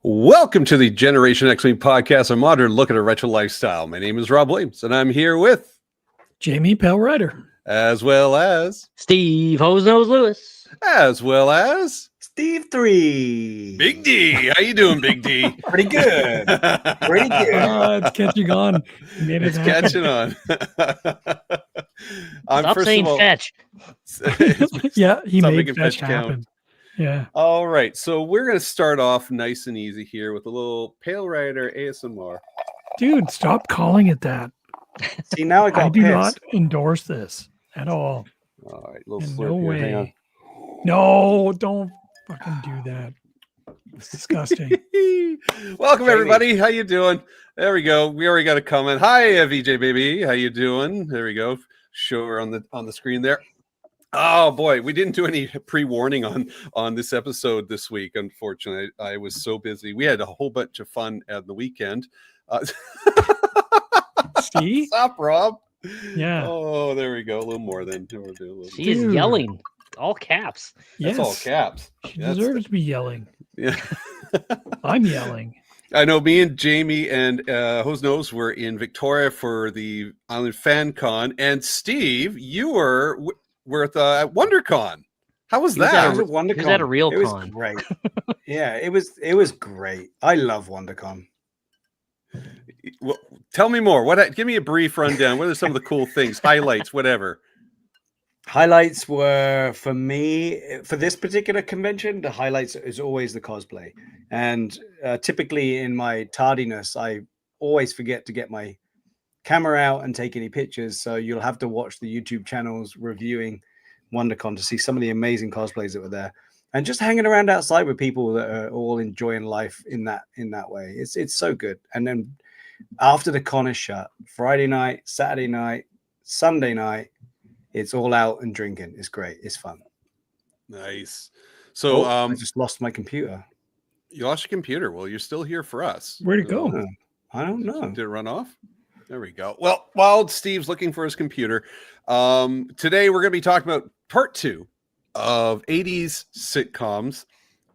Welcome to the Generation X-Wing podcast, a modern look at a retro lifestyle. My name is Rob Williams, and I'm here with Jamie Pellrider, as well as Steve Hose-Nose Lewis, as well as Steve 3. Big D. How you doing, Big D? Pretty good. Pretty good. it's catching on. It's catching on. Stop saying fetch. Yeah, he Stop made making fetch fetch happen. count. Yeah. All right, so we're going to start off nice and easy here with a little Pale Rider ASMR. Dude, stop calling it that. See, now I do pissed. not endorse this at all. All right, little In slurp no here. way. Hang on. No, don't fucking do that. It's disgusting. Welcome Jamie. everybody. How you doing? There we go. We already got a comment. Hi, VJ baby. How you doing? There we go. Show her on the screen there. Oh boy, we didn't do any pre-warning on this episode this week. Unfortunately, I was so busy. We had a whole bunch of fun at the weekend. See? Stop, Rob. Yeah. Oh, there we go. A little more then. She is yelling, all caps. That's Yes. all caps. She That's deserves to be yelling. Yeah. I'm yelling. I know me and Jamie and Hose Nose were in Victoria for the Island Fan Con, and Steve, you were at WonderCon. How was He was that? at It was a WonderCon. He was at a real It was con. great. Yeah, it was great. I love WonderCon. Well, tell me more. Give me a brief rundown. What are some of the cool things, highlights, whatever? Highlights were, for me, for this particular convention, the highlights is always the cosplay. And typically in my tardiness, I always forget to get my camera out and take any pictures. So you'll have to watch the YouTube channels reviewing WonderCon to see some of the amazing cosplays that were there. And just hanging around outside with people that are all enjoying life in that way. It's so good. And then after the con is shut, Friday night, Saturday night, Sunday night, it's all out and drinking. It's great. It's fun. Nice. So I just lost my computer. you lost your computer. Well, you're still here for us. Where'd it go? I don't know. Did it run off? There we go. Well, while Steve's looking for his computer, today we're going to be talking about part 2 of 80s sitcoms.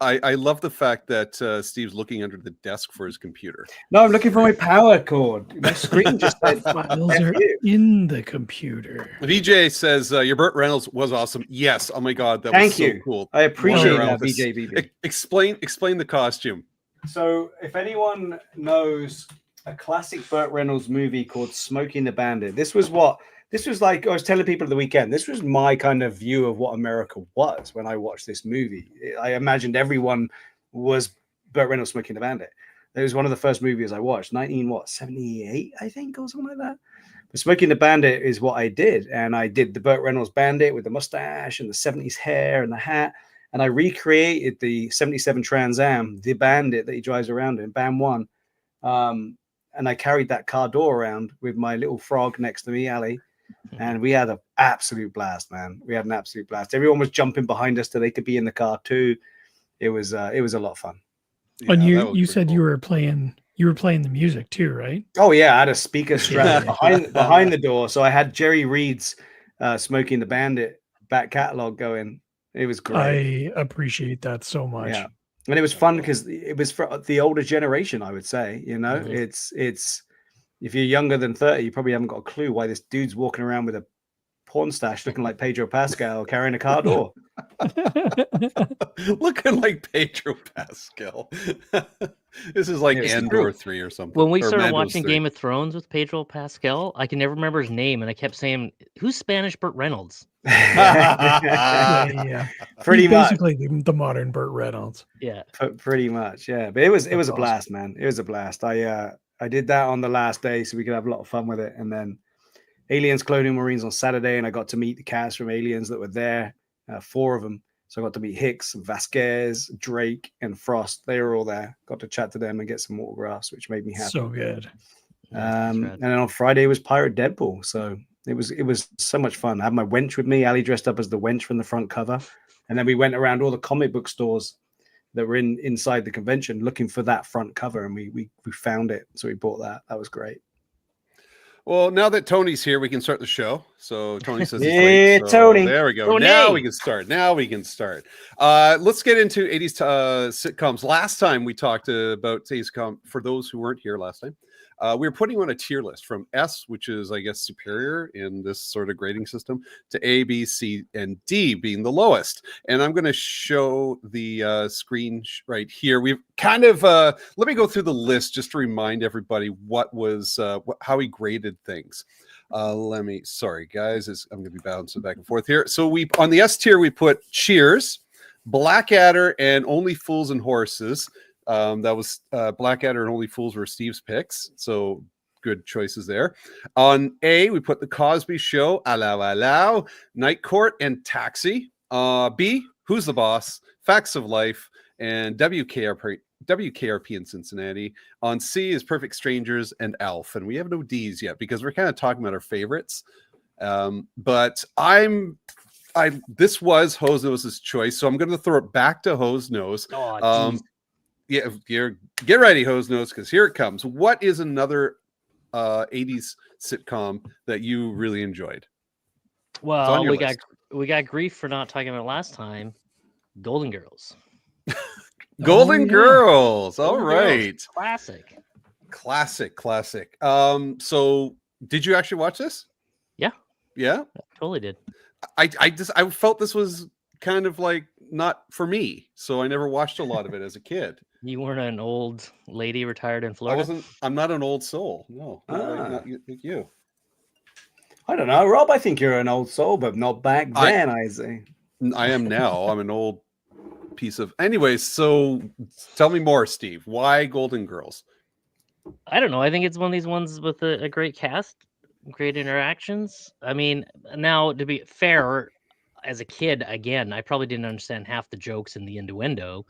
I love the fact that Steve's looking under the desk for his computer. No, I'm looking for my power cord. My screen just said Files are F you. in the computer. VJ says your Burt Reynolds was awesome. Yes. Oh my God, that Thank was so you. cool. I appreciate Walking around that, with this- BJBB. Explain the costume. So, if anyone knows a classic Burt Reynolds movie called Smoking the Bandit, this was like, I was telling people at the weekend, this was my kind of view of what America was when I watched this movie. I imagined everyone was Burt Reynolds Smoking the Bandit. It was one of the first movies I watched, 78, I think, or something like that. But Smoking the Bandit is what I did. And I did the Burt Reynolds Bandit with the mustache and the 70s hair and the hat. And I recreated the 77 Trans Am, the Bandit that he drives around in, Bam 1. And I carried that car door around with my little frog next to me, Ali. And we had an absolute blast, man. We had an absolute blast. Everyone was jumping behind us so they could be in the car too. It was a lot of fun. And Yeah, that was you pretty said cool. you were playing the music too, right? Oh yeah, I had a speaker strap behind the door, so I had Jerry Reed's Smoking the Bandit back catalog going. It was great. I appreciate that so much. Yeah, and it was fun because it was for the older generation. I would say, Mhm. it's if you're younger than 30, you probably haven't got a clue why this dude's walking around with a porn stash looking like Pedro Pascal carrying a car door. Looking like Pedro Pascal. This is like It's Andor true. 3 or something. When we or started Mando's watching 3. Game of Thrones with Pedro Pascal, I can never remember his name, and I kept saying, "Who's Spanish Burt Reynolds?" Yeah. Pretty He's much. basically the modern Burt Reynolds. Yeah, Pretty much, yeah. But it was That's a awesome. blast, man. It was a blast. I did that on the last day so we could have a lot of fun with it. And then Aliens Clothing Marines on Saturday, and I got to meet the cast from Aliens that were there, 4 of them. So I got to meet Hicks, Vasquez, Drake, and Frost. They were all there. Got to chat to them and get some autographs, which made me happy. So good. that's And rad. then on Friday was Pirate Deadpool. So it was so much fun. I had my wench with me. Ali dressed up as the wench from the front cover. And then we went around all the comic book stores that were inside the convention looking for that front cover, and we found it. So we bought that. That was great. Well, now that Tony's here, we can start the show. So Tony says he's Yeah, late. So Tony. there we go. Tony. Now we can start. Let's get into 80s sitcoms. Last time we talked about sitcom. For those who weren't here last time, we were putting on a tier list from S, which is, I guess, superior in this sort of grading system, to A, B, C, and D being the lowest. And I'm going to show the screen right here. We've kind of, let me go through the list just to remind everybody what was, how we graded things. Sorry guys, I'm going to be bouncing back and forth here. So on the S tier, we put Cheers, Blackadder, and Only Fools and Horses. That was Blackadder and Only Fools were Steve's picks, so good choices there. On A, we put The Cosby Show, Allow, Night Court, and Taxi. B, Who's the Boss, Facts of Life, and WKRP in Cincinnati. On C is Perfect Strangers and Alf, and we have no D's yet because we're kind of talking about our favorites. But this was Hose Nose's choice, so I'm going to throw it back to Hose Nose. Yeah, get ready, Hose Nose, because here it comes. What is another 80s sitcom that you really enjoyed? Well, we got grief for not talking about it last time. Golden Girls. Golden Girls. All Golden right. Girls. Classic. So did you actually watch this? Yeah. Yeah? I totally did. I felt this was kind of like not for me, so I never watched a lot of it as a kid. You weren't an old lady retired in Florida? I'm not an old soul. No. Not you. I don't know, Rob. I think you're an old soul, but not back then, I say. I am now. I'm an old piece of... Anyways, so tell me more, Steve. Why Golden Girls? I don't know. I think it's one of these ones with a great cast, great interactions. I mean, now, to be fair, as a kid, again, I probably didn't understand half the jokes and the innuendo,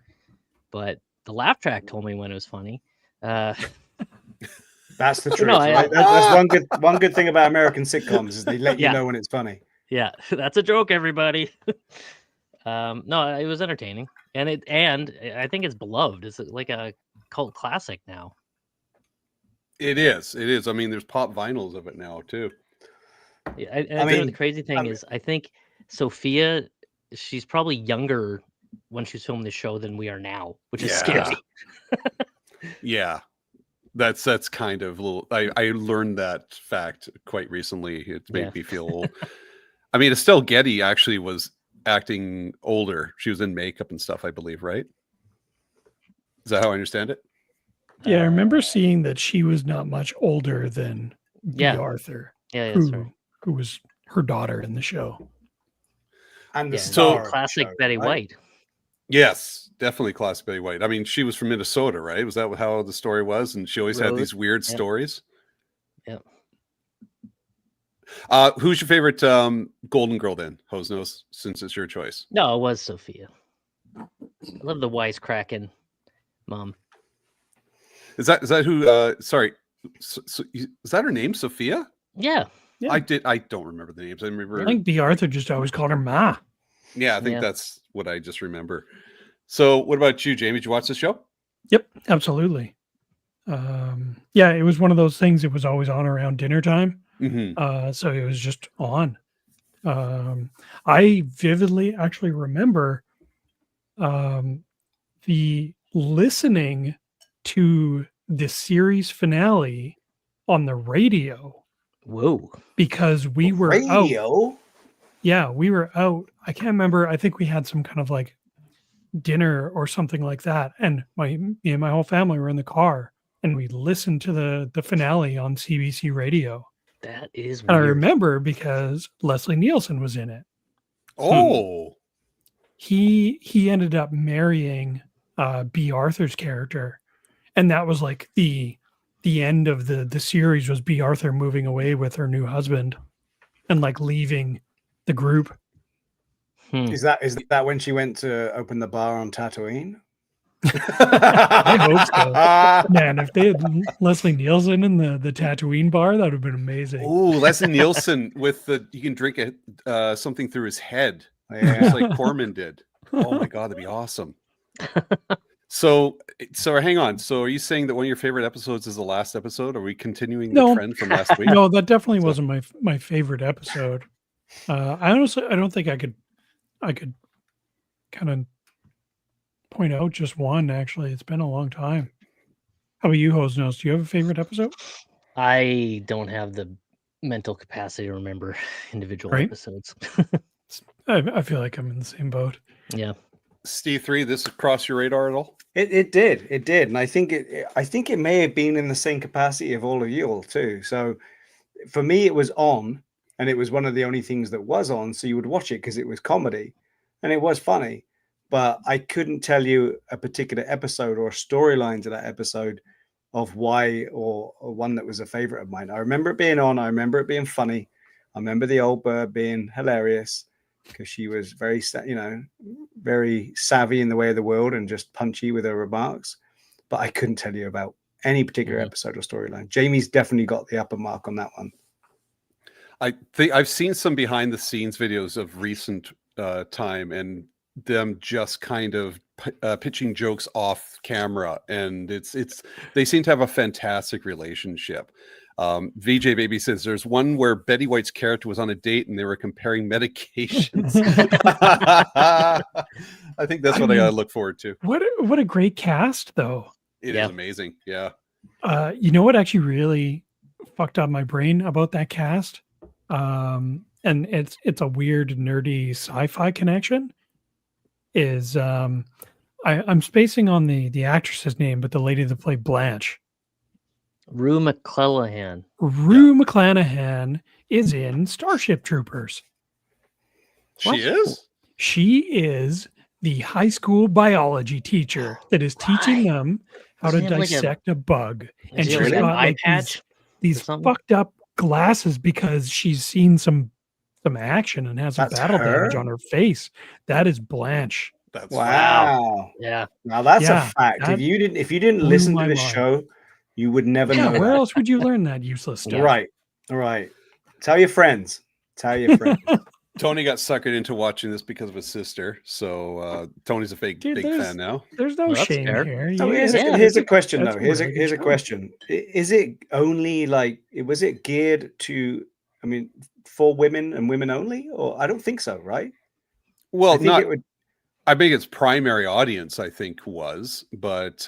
but the laugh track told me when it was funny. That's the truth. No, right? That's one good thing about American sitcoms is they let you know when it's funny. Yeah, that's a joke, everybody. No, it was entertaining, and I think it's beloved. It's like a cult classic now. It is. I mean, there's pop vinyls of it now too. Yeah, I mean, the crazy thing is, I think Sophia, she's probably younger when she's filming the show than we are now, which is scary. Yeah. That's kind of a little... I learned that fact quite recently. It made me feel old. I mean, Estelle Getty actually was acting older. She was in makeup and stuff, I believe, right? Is that how I understand it? Yeah, I remember seeing that she was not much older than B. Arthur. Yeah, that's right. Who was her daughter in the show. And the classic show, Betty White. Yes, definitely classic Betty White. I mean, she was from Minnesota, right? Was that how the story was? And she always had these weird stories. Yeah. Who's your favorite Golden Girl then, Hose Nose, since it's your choice? No, it was Sophia. I love the wisecracking mom. Is that who? Sorry, is that her name, Sophia? Yeah. I don't remember the names. I remember. I think B. Arthur just always called her Ma. Yeah, I think that's what I just remember. So, what about you, Jamie? Did you watch this show? Yep, absolutely. Yeah, it was one of those things. It was always on around dinner time. Mm-hmm. So it was just on. I vividly actually remember the listening to the series finale on the radio. Whoa. Because we were out. Yeah, we were out. I can't remember. I think we had some kind of like dinner or something like that. And me and my whole family were in the car and we listened to the finale on CBC radio. That is weird. And I remember because Leslie Nielsen was in it. Oh. He ended up marrying B. Arthur's character. And that was like the end of the series was B. Arthur moving away with her new husband and like leaving the group. Is that when she went to open the bar on Tatooine? I hope so. Man, if they had Leslie Nielsen in the Tatooine bar, that would have been amazing. Oh, Leslie Nielsen with you can drink something through his head, just like Corman did. Oh my god, that'd be awesome. So hang on. So are you saying that one of your favorite episodes is the last episode? Are we continuing the No. trend from last week? No, that definitely So- wasn't my favorite episode. I don't think I could kind of point out just one. Actually, it's been a long time. How about you, Hosnos? Do you have a favorite episode? I don't have the mental capacity to remember individual Right. episodes. I feel like I'm in the same boat. Yeah. Steve 3, this crossed your radar at all? It did, and I think it may have been in the same capacity of all of you all too. So for me, it was on, and it was one of the only things that was on. So you would watch it because it was comedy, and it was funny. But I couldn't tell you a particular episode or a storyline to that episode of why or one that was a favorite of mine. I remember it being on. I remember it being funny. I remember the old bird being hilarious because she was very, very savvy in the way of the world and just punchy with her remarks. But I couldn't tell you about any particular episode or storyline. Jamie's definitely got the upper mark on that one. I think I've seen some behind the scenes videos of recent time and them just kind of pitching jokes off camera, and it's they seem to have a fantastic relationship. VJ Baby says there's one where Betty White's character was on a date and they were comparing medications. I think that's what I gotta look forward to. What a great cast, though. It is amazing. Yeah. You know what actually really fucked up my brain about that cast? And it's a weird nerdy sci-fi connection. Is I'm spacing on the actress's name, but the lady that played Blanche. Rue McClellan. Rue McClanahan is in Starship Troopers. She is? She is the high school biology teacher that is teaching them how to Doesn't he have, like, dissect a bug. And Is he she's like an got eye like patch? these or something? fucked up glasses because she's seen some action and has some That's battle damage her? on her face. That is Blanche. That's Wow. Yeah. Now that's Yeah, a fact. that If you didn't blew listen my to this mind. show, you would never Yeah, know where that. else would you learn that useless stuff? Right. Tell your friends. Tell your friends. Tony got suckered into watching this because of his sister. So Tony's a big fan now. There's no Well, that's shame fair. here. So You- here's a question that's though. a Here's really good a show. question. Is it only was it geared to, for women and women only? Or I don't think so, right? Well, I think I think its primary audience, I think, was, but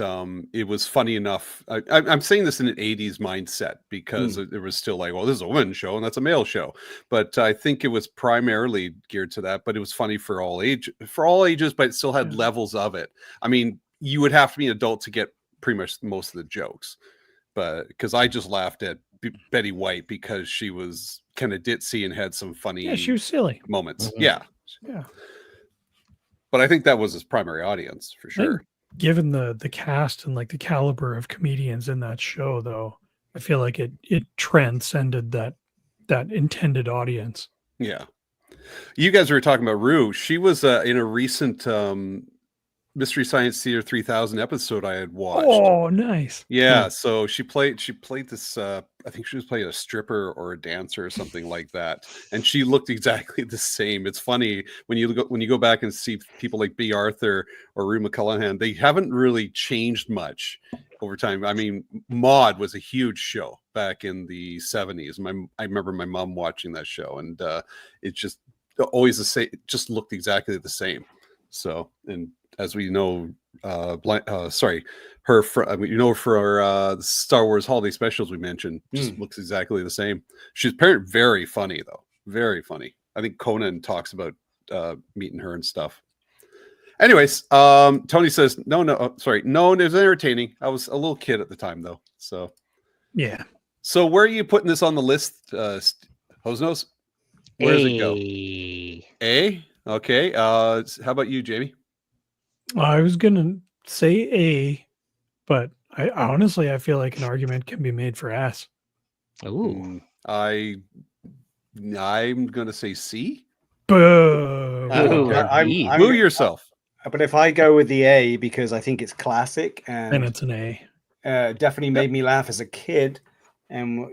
it was funny enough. I'm saying this in an 80s mindset because it was still like, well, this is a women's show and that's a male show. But I think it was primarily geared to that, but it was funny for all ages, but it still had levels of it. I mean, you would have to be an adult to get pretty much most of the jokes, but because I just laughed at Betty White because she was kind of ditzy and had some funny Yeah, she was silly. moments. Mhm. Yeah. But I think that was his primary audience for I sure. think given the cast and like the caliber of comedians in that show, though, I feel like it transcended that intended audience. Yeah. You guys were talking about Rue. She was in a recent Mystery Science Theater 3000 episode I had watched. Oh, nice. Yeah, so she played this I think she was playing a stripper or a dancer or something like that, and she looked exactly the same. It's funny when you go back and see people like B. Arthur or Rue McClanahan, they haven't really changed much over time. I mean, Maude was a huge show back in the 70s. I remember my mom watching that show, and it just always the same. It just looked exactly the same. So, and as we know, her for the Star Wars holiday specials we mentioned just looks exactly the same. She's very funny though, very funny. I think Conan talks about meeting her and stuff. Anyways, Tony says no, it was entertaining. I was a little kid at the time though, so Yeah. So where are you putting this on the list, Hosnose? Where does it go? A. Okay. How about you, Jamie? I was gonna say A, but I honestly feel like an argument can be made for S. Ooh. I'm gonna say C. Boo! Boo yourself. But if I go with the A because I think it's classic and Then it's an A. Definitely made me laugh as a kid, and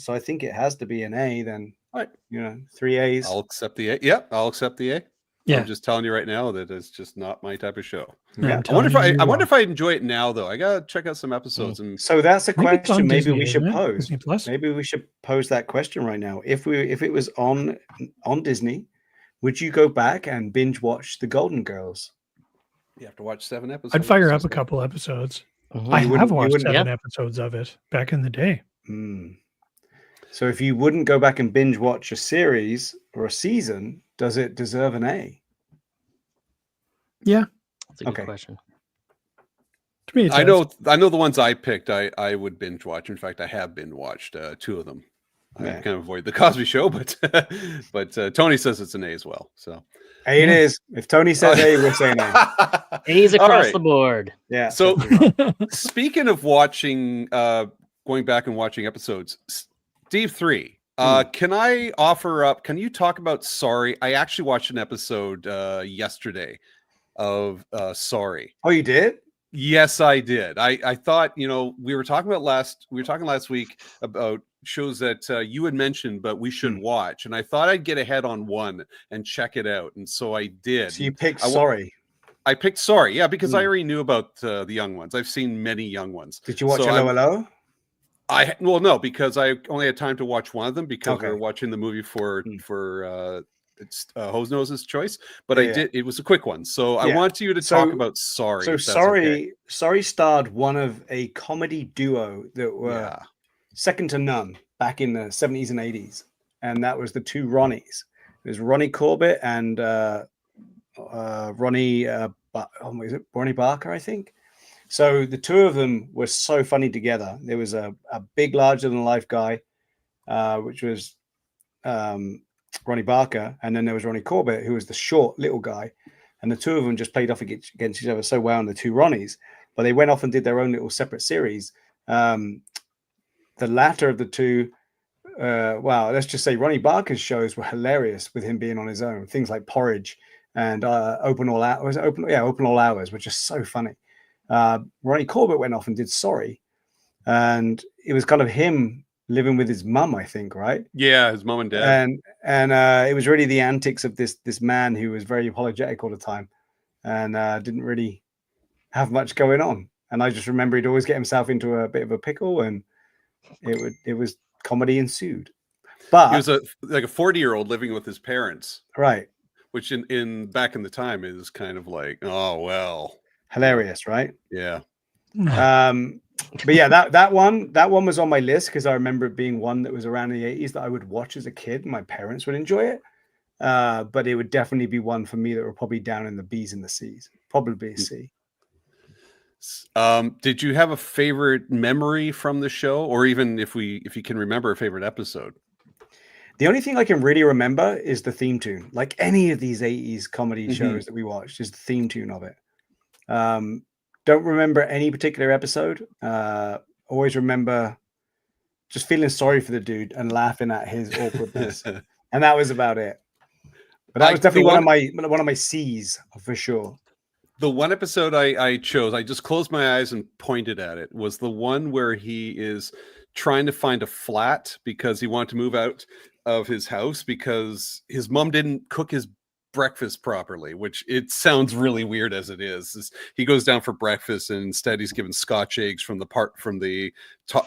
so I think it has to be an A. Then, All right. 3 A's. I'll accept the A. Yep, I'll accept the A. Yeah. I'm just telling you right now that it's just not my type of show. No, Yeah. I'm I wonder telling if you, I wonder if I enjoy it now though. I gotta check out some episodes and So that's a Maybe it's on question maybe Disney, we should isn't it? pose. Disney Plus. Maybe we should pose that question right now. If it was on Disney, would you go back and binge watch The Golden Girls? you have to watch 7 episodes. I'd fire up a couple episodes. Mhm. I You have wouldn't- you watched wouldn't- 7 episodes of it back in the day. Hmm. So if you wouldn't go back and binge watch a series or a season, does it deserve an A? Yeah, That's a good Okay. question. to me, it I does. know the ones I picked. I would binge watch. In fact, I have binge watched 2 of them. I Yeah. kind of avoid the Cosby Show, but Tony says it's an A as well. So A it Yeah. is. If Tony says A, we're saying A. A's All across right. the board. Yeah. So definitely. speaking of watching, going back and watching episodes, Steve 3. Can I offer up? Can you talk about Sorry? I actually watched an episode yesterday of Sorry. Oh, you did? Yes, I did. I thought, we were talking last week about shows that you had mentioned, but we should watch. And I thought I'd get ahead on one and check it out. And so I did. So you picked I wa- Sorry. I picked Sorry. Yeah, because I already knew about the young ones. I've seen many young ones. Did you watch So Hello I'm- Hello? no, because I only had time to watch one of them because we Okay. were watching the movie for it's Hose Nose's choice. But Yeah, I yeah. did. It was a quick one, so I Yeah. want you to So- talk about Sorry. So if that's Sorry, okay. Sorry starred one of a comedy duo that were Yeah. second to none back in the 70s and 80s. And that was the two Ronnies. It was Ronnie Corbett and Ronnie Ronnie Barker, I think. So the two of them were so funny together. There was a big, larger than life guy, which was Ronnie Barker, and then there was Ronnie Corbett, who was the short little guy. And the two of them just played off against each other so well, and the two Ronnies. But they went off and did their own little separate series. The latter of the two, let's just say Ronnie Barker's shows were hilarious with him being on his own. Things like Porridge and Open All Hours. Open All Hours, which is so funny. Ronnie Corbett went off and did Sorry, and it was kind of him living with his mum, I think, right? Yeah, his mom and dad. And it was really the antics of this man who was very apologetic all the time and didn't really have much going on. And I just remember he'd always get himself into a bit of a pickle, and it was comedy ensued. But He was like a 40-year-old living with his parents, right, which in back in the time is kind of like, oh well, hilarious, right? yeah. But yeah, that one was on my list because I remember it being one that was around the 80s that I would watch as a kid. My parents would enjoy it, but it would definitely be one for me that were probably down in the B's and the C's, probably a C. Did you have a favorite memory from the show, or even if you can remember a favorite episode? The only thing I can really remember is the theme tune. Like any of these 80s comedy shows that we watched, is the theme tune of it. Don't remember any particular episode. Always remember just feeling sorry for the dude and laughing at his awkwardness, and that was about it. But that was definitely one of my C's for sure. The one episode I chose, I just closed my eyes and pointed at it, was the one where he is trying to find a flat because he wanted to move out of his house because his mom didn't cook his breakfast properly, which it sounds really weird as it is. He goes down for breakfast and instead he's given Scotch eggs from the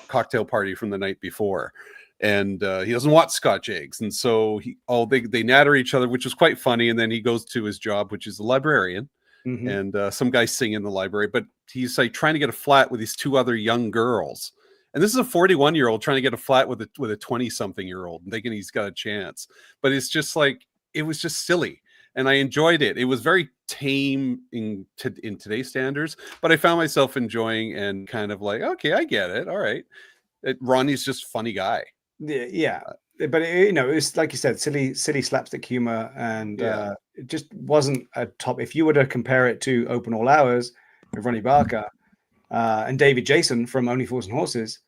cocktail party from the night before. And he doesn't want Scotch eggs. And so they natter each other, which is quite funny. And then he goes to his job, which is a librarian. Mm-hmm. And some guy singing in the library, but he's like trying to get a flat with these two other young girls. And this is a 41-year-old trying to get a flat with a 20-something-year-old and thinking he's got a chance. But it's just like, it was just silly. And I enjoyed it. It was very tame in today's standards, but I found myself enjoying and kind of like, okay, I get it. All right. Ronnie's just a funny guy. Yeah. But it's like you said, silly slapstick humor, and it just wasn't a top. If you were to compare it to Open All Hours with Ronnie Barker and David Jason from Only Fools and Horses,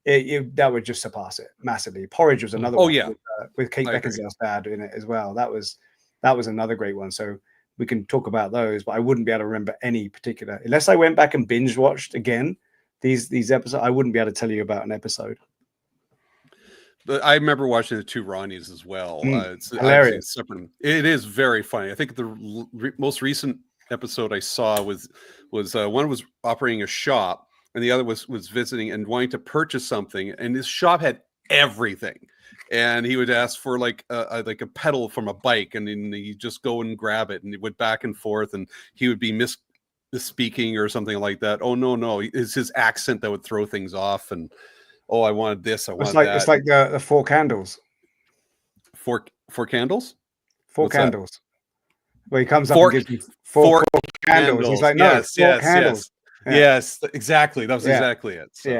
that would just surpass it massively. Porridge was another one. Yeah, with Kate Beckinsale's dad in it as well. That was another great one. So we can talk about those, but I wouldn't be able to remember any particular unless I went back and binge watched again these episodes. I wouldn't be able to tell you about an episode. I remember watching the two Ronnies as well. It's hilarious. separate. It is very funny. I think the most recent episode I saw was one was operating a shop, and the other was visiting and wanting to purchase something, and his shop had everything, and he would ask for like a pedal from a bike, and then he'd just go and grab it, and he went back and forth, and he would be misspeaking or something like that. Oh no, it's his accent that would throw things off, and oh, I wanted this, I wanted that. It's like the four candles. Four candles. Four What's candles. That? Where he comes up and gives you four candles. He's like, no, yes, four candles. Yeah. Yes, exactly. That was exactly it. So.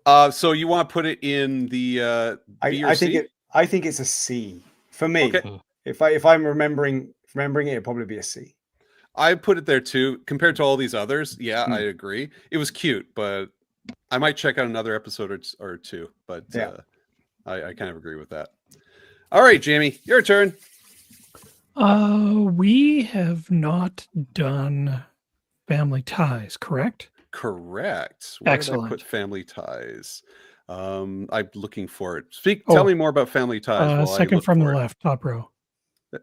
Yeah. So you want to put it in the B or C? I think it's a C for me. Okay. If I'm remembering it, it'd probably be a C. I put it there too. Compared to all these others, yeah, I agree. It was cute, but I might check out another episode or two. But I kind of agree with that. All right, Jamie, your turn. We have not done Family Ties, correct? Correct. Where Excellent. did I put Family Ties? I'm looking for it. Tell me more about Family Ties. Second from the left, top row.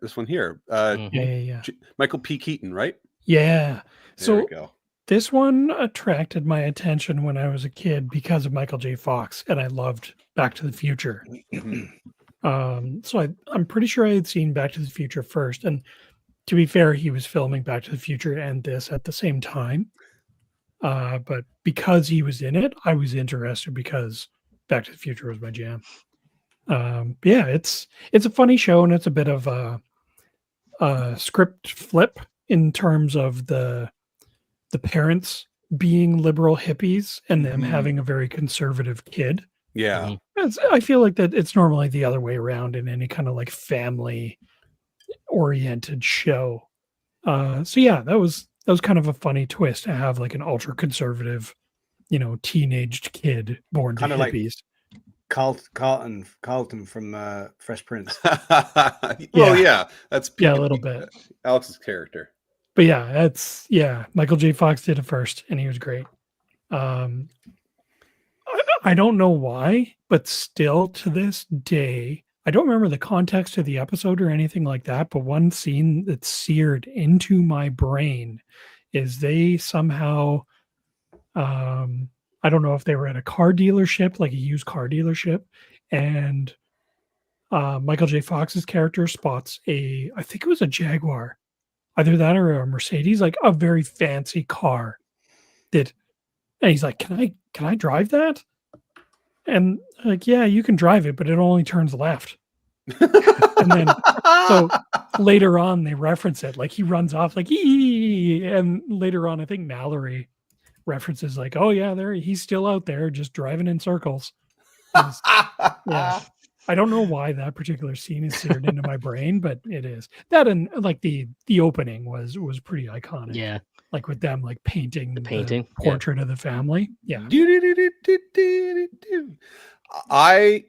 This one here. Yeah. Michael P. Keaton, right? Yeah. There we go. This one attracted my attention when I was a kid because of Michael J. Fox, and I loved Back to the Future. So I'm pretty sure I had seen Back to the Future first, and to be fair, he was filming Back to the Future and this at the same time. But because he was in it, I was interested because Back to the Future was my jam. Yeah, it's a funny show, and it's a bit of a script flip in terms of the parents being liberal hippies and them having a very conservative kid. Yeah. I feel like that it's normally the other way around in any kind of like family oriented show. So yeah, that was kind of a funny twist to have like an ultra conservative, teenaged kid born to hippies. Carlton from Fresh Prince. Well, yeah, that's a little bit Alex's character. But yeah, Michael J. Fox did it first, and he was great. I don't know why, but still to this day, I don't remember the context of the episode or anything like that. But one scene that's seared into my brain is they somehow, I don't know if they were at a car dealership, like a used car dealership, and Michael J. Fox's character spots I think it was a Jaguar. Either that or a Mercedes, like a very fancy car. And he's like, "Can I drive that?" And like, "Yeah, you can drive it, but it only turns left." And then so later on they reference it, like he runs off like ee, and later on I think Mallory references like, "Oh yeah, he's still out there just driving in circles." Yeah. I don't know why that particular scene is seared into my brain, but it is. That and like the opening was pretty iconic. Yeah. Like with them like painting the portrait of the family. Yeah. I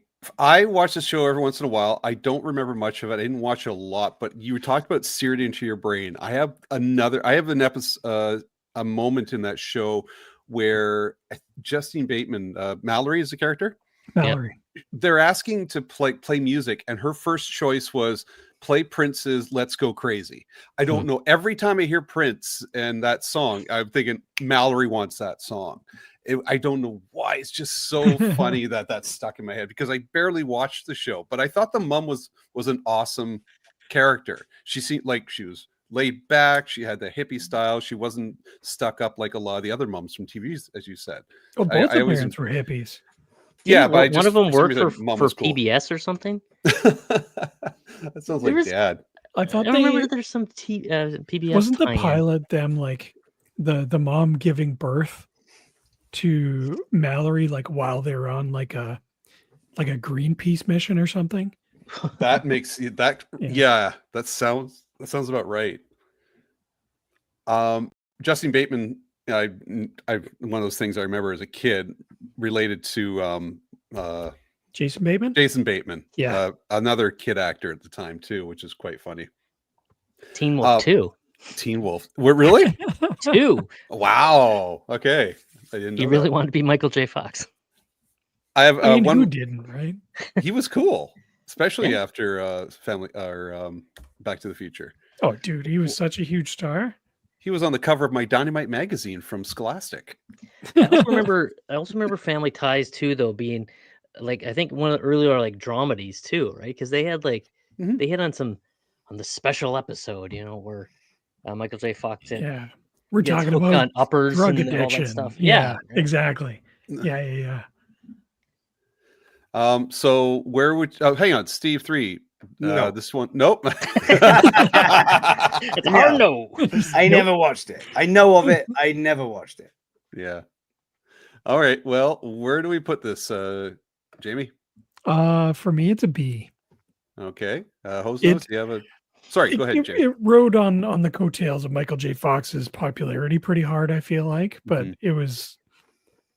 watch the show every once in a while. I don't remember much of it. I didn't watch a lot, but you talked about seared into your brain. I have an episode, a moment in that show where Justine Bateman, Mallory is the character. Mallory. They're asking to play music, and her first choice was play Prince's "Let's Go Crazy." I don't know. Every time I hear Prince and that song, I'm thinking Mallory wants that song. I don't know why. It's just so funny that's stuck in my head because I barely watched the show, but I thought the mom was an awesome character. She seemed like she was laid back. She had the hippie style. She wasn't stuck up like a lot of the other moms from TV, as you said. Oh, both the parents were hippies. Yeah, but one of them worked for PBS or something. That sounds like Dad. I thought I remember there's some PBS. Wasn't the pilot them like the mom giving birth to Mallory like while they were on like a Greenpeace mission or something? That makes that yeah. That sounds about right. Justine Bateman. I one of those things I remember as a kid related to Jason Bateman. Jason Bateman, yeah, another kid actor at the time too, which is quite funny. Teen Wolf 2. Teen Wolf. What really? 2. Wow. Okay, I didn't know he really wanted to be Michael J. Fox. I have I mean, who one. didn't, right? He was cool, especially Yeah. after Family or Back to the Future. Oh, dude, he was such a huge star. He was on the cover of my Dynamite magazine from Scholastic. I also remember Family Ties too, though, being like I think one of the earlier like dramedies too, right? Because they had like Mhm. they hit on the special episode, where Michael J. Fox Yeah. We're gets talking hooked about on uppers drug and all that addiction. stuff. Yeah, right. exactly. Yeah. So where would hang on, Steve 3. No. This one, nope. It's a hard no. I never watched it. I know of it. I never watched it. Yeah. All right. Well, where do we put this, Jamie? For me, it's a B. Okay. Jose, do you have a? Sorry, go ahead, Jamie. It rode on the coattails of Michael J. Fox's popularity pretty hard, I feel like, but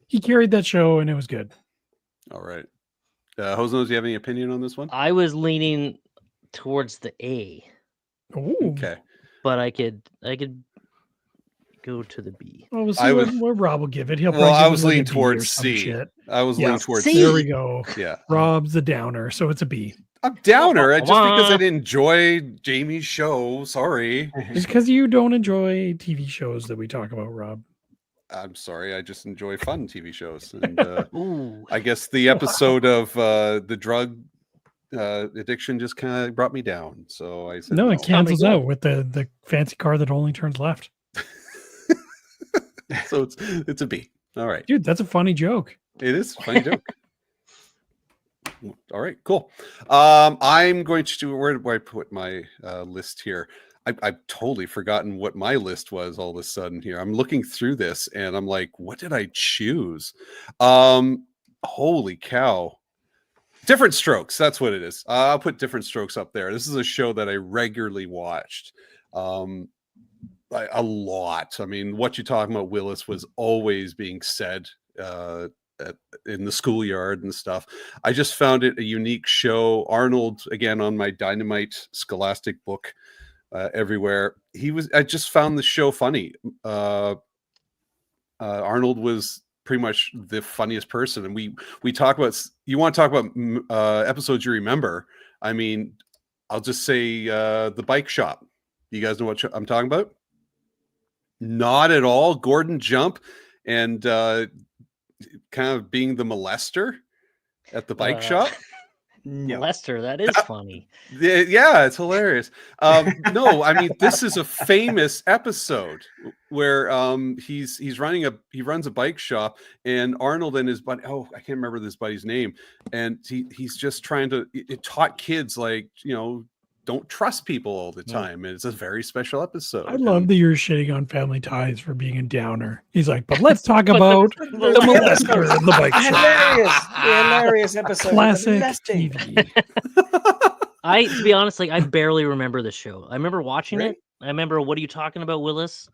he carried that show and it was good. All right. Jose, do you have any opinion on this one? I was leaning towards the A, Ooh. Okay. but I could go to the B. Well, we'll see I what, was- what Rob will give it. He'll Well, probably I give was it like a leaning D or towards some C. shit. I was Yeah. leaning towards C. C. There we go. Yeah. Rob's the downer, so it's a B. I'm downer. Just because I didn't enjoy Jamie's show. Sorry. It's because you don't enjoy TV shows that we talk about, Rob. I'm sorry. I just enjoy fun TV shows. And Ooh. I guess the episode of the drug addiction just kind of brought me down. So I said, No, it cancels good. out with the fancy car that only turns left. So it's a B. All right. Dude, that's a funny joke. It is a funny joke. All right, cool. I'm going to do, where do I put my list here? I've totally forgotten what my list was all of a sudden here. I'm looking through this and I'm like, what did I choose? Holy cow. Different Strokes. That's what it is. I'll put Different Strokes up there. This is a show that I regularly watched. A lot. I mean, what you're talking about, Willis, was always being said in the schoolyard and stuff. I just found it a unique show. Arnold, again, on my Dynamite Scholastic book everywhere. I just found the show funny. Arnold was pretty much the funniest person. And we talk about, you want to talk about episodes you remember. I mean, I'll just say the bike shop. You guys know what I'm talking about? Not at all. Gordon Jump and kind of being the molester at the bike shop. No. Lester, that is funny. Yeah, it's hilarious. No, I mean, this is a famous episode where he runs a bike shop, and Arnold and his buddy, I can't remember this buddy's name, and he's just trying to, it taught kids, like, don't trust people all the time. And it's a very special episode. I love that you're shitting on Family Ties for being a downer. He's like, but let's talk about the molester and the bike shop. Hilarious episode. Classic Molesting. TV. To be honest, like I barely remember the show. I remember watching Right. it. I remember, what are you talking about, Willis?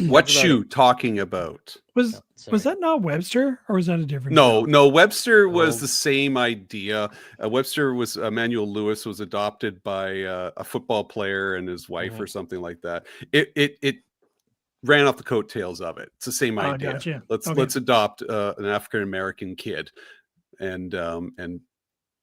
What you talking about? Was Sorry. that not Webster, or was that a different? No, show? no. Webster was Oh. the same idea. Webster was Emmanuel Lewis was adopted by a football player and his wife or something like that. It ran off the coattails of it. It's the same idea. Gotcha. Let's Okay. adopt an African American kid and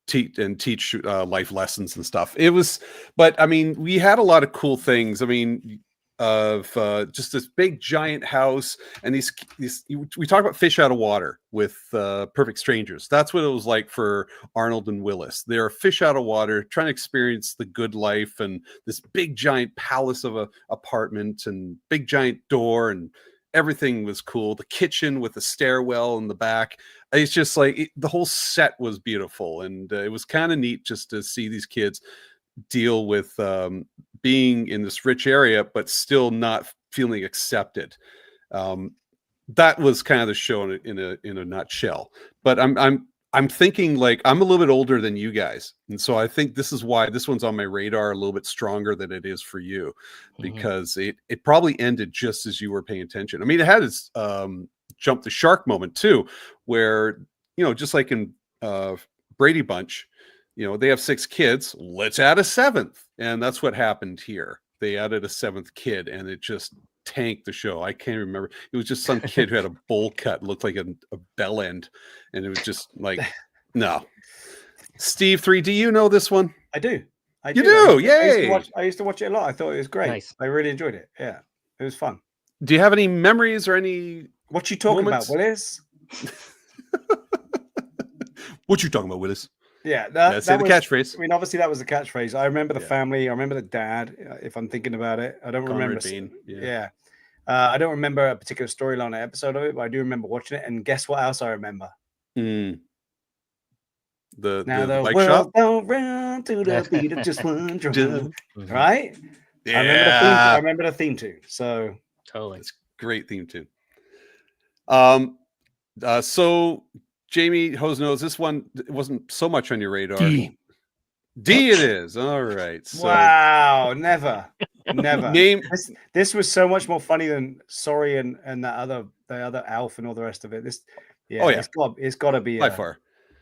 teach life lessons and stuff. It was, but I mean, we had a lot of cool things. I mean, of just this big giant house, and these we talk about fish out of water with Perfect Strangers. That's what it was like for Arnold and Willis. They're fish out of water trying to experience the good life, and this big giant palace of a apartment and big giant door, and everything was cool. The kitchen with the stairwell in the back. It's just like the whole set was beautiful, and it was kind of neat just to see these kids deal with being in this rich area but still not feeling accepted. That was kind of the show in a nutshell. But I'm thinking, like, I'm a little bit older than you guys, and so I think this is why this one's on my radar a little bit stronger than it is for you, because it probably ended just as you were paying attention. I mean, it had its jump the shark moment too, where, just like in Brady Bunch, they have 6 kids, let's add a 7th. And that's what happened here. They added a 7th kid, and it just tanked the show. I can't remember. It was just some kid who had a bowl cut, looked like a bell end. And it was just like, No. Steve 3, do you know this one? I do. I You do. do? I Yay. used to watch it a lot. I thought it was great. Nice. I really enjoyed it. Yeah, it was fun. Do you have any memories or any What you talking Moments? about, Willis? what you talking about, Willis? Yeah, That's the was, catchphrase. I mean, obviously that was the catchphrase. I remember the Yeah. family. I remember the dad. If I'm thinking about it, I don't remember. Conrad Bain. Yeah. Yeah. I don't remember a particular storyline or episode of it, but I do remember watching it. And guess what else I remember? Mm. The The bike world shop. don't run to the beat of just one drum. Mhm. Right? Yeah. I remember the theme tune. So Totally. It's great theme tune. So Jamie Hose knows this one wasn't so much on your radar. D. D it is. All right. So wow, never. name This was so much more funny than Sorry and the other Alf and all the rest of it. This Oh, yeah. it's got to be by far.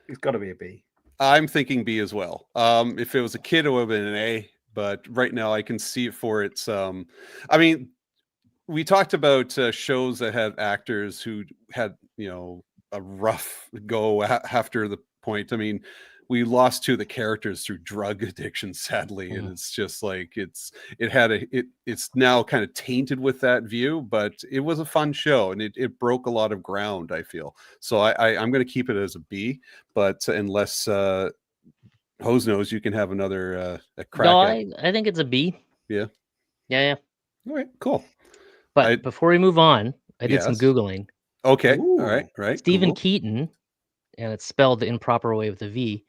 It's got to be a B. I'm thinking B as well. If it was a kid, it would have been an A, but right now I can see it for its I mean, we talked about shows that had actors who had, a rough go after the point. I mean, we lost two of the characters through drug addiction, sadly, and it's just like it's now kind of tainted with that view, but it was a fun show and it broke a lot of ground, I feel. So I'm going to keep it as a B, but unless Hose knows, you can have another a crack No, at it. I think it's a B. Yeah. Yeah. All right, cool. But before we move on, I did some Yes. Googling. Okay. Ooh. All right. Stephen Google. Keaton, and it's spelled the improper way with a V,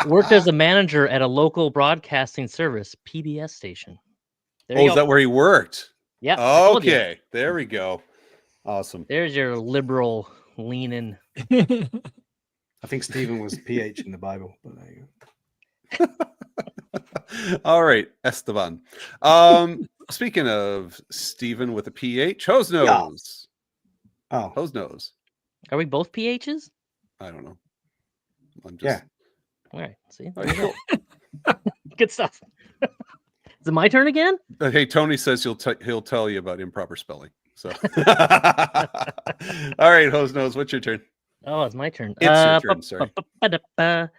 worked as a manager at a local broadcasting service, PBS station. There you Is go. that where he worked? Yeah. I told you. Okay, there we go. Awesome. There's your liberal leaning. I think Stephen was PH in the Bible, but there you go. All right, Esteban. Speaking of Stephen with a PH, Hose knows. Yeah. Oh, Hose knows. Are we both PHs? I don't know. I'm just yeah. All right. See? All right, cool. Good stuff. Is it my turn again? Hey, Tony says he'll tell you about improper spelling. So, all right, Hose knows. What's your turn? Oh, it's my turn. It's your turn. Sorry. I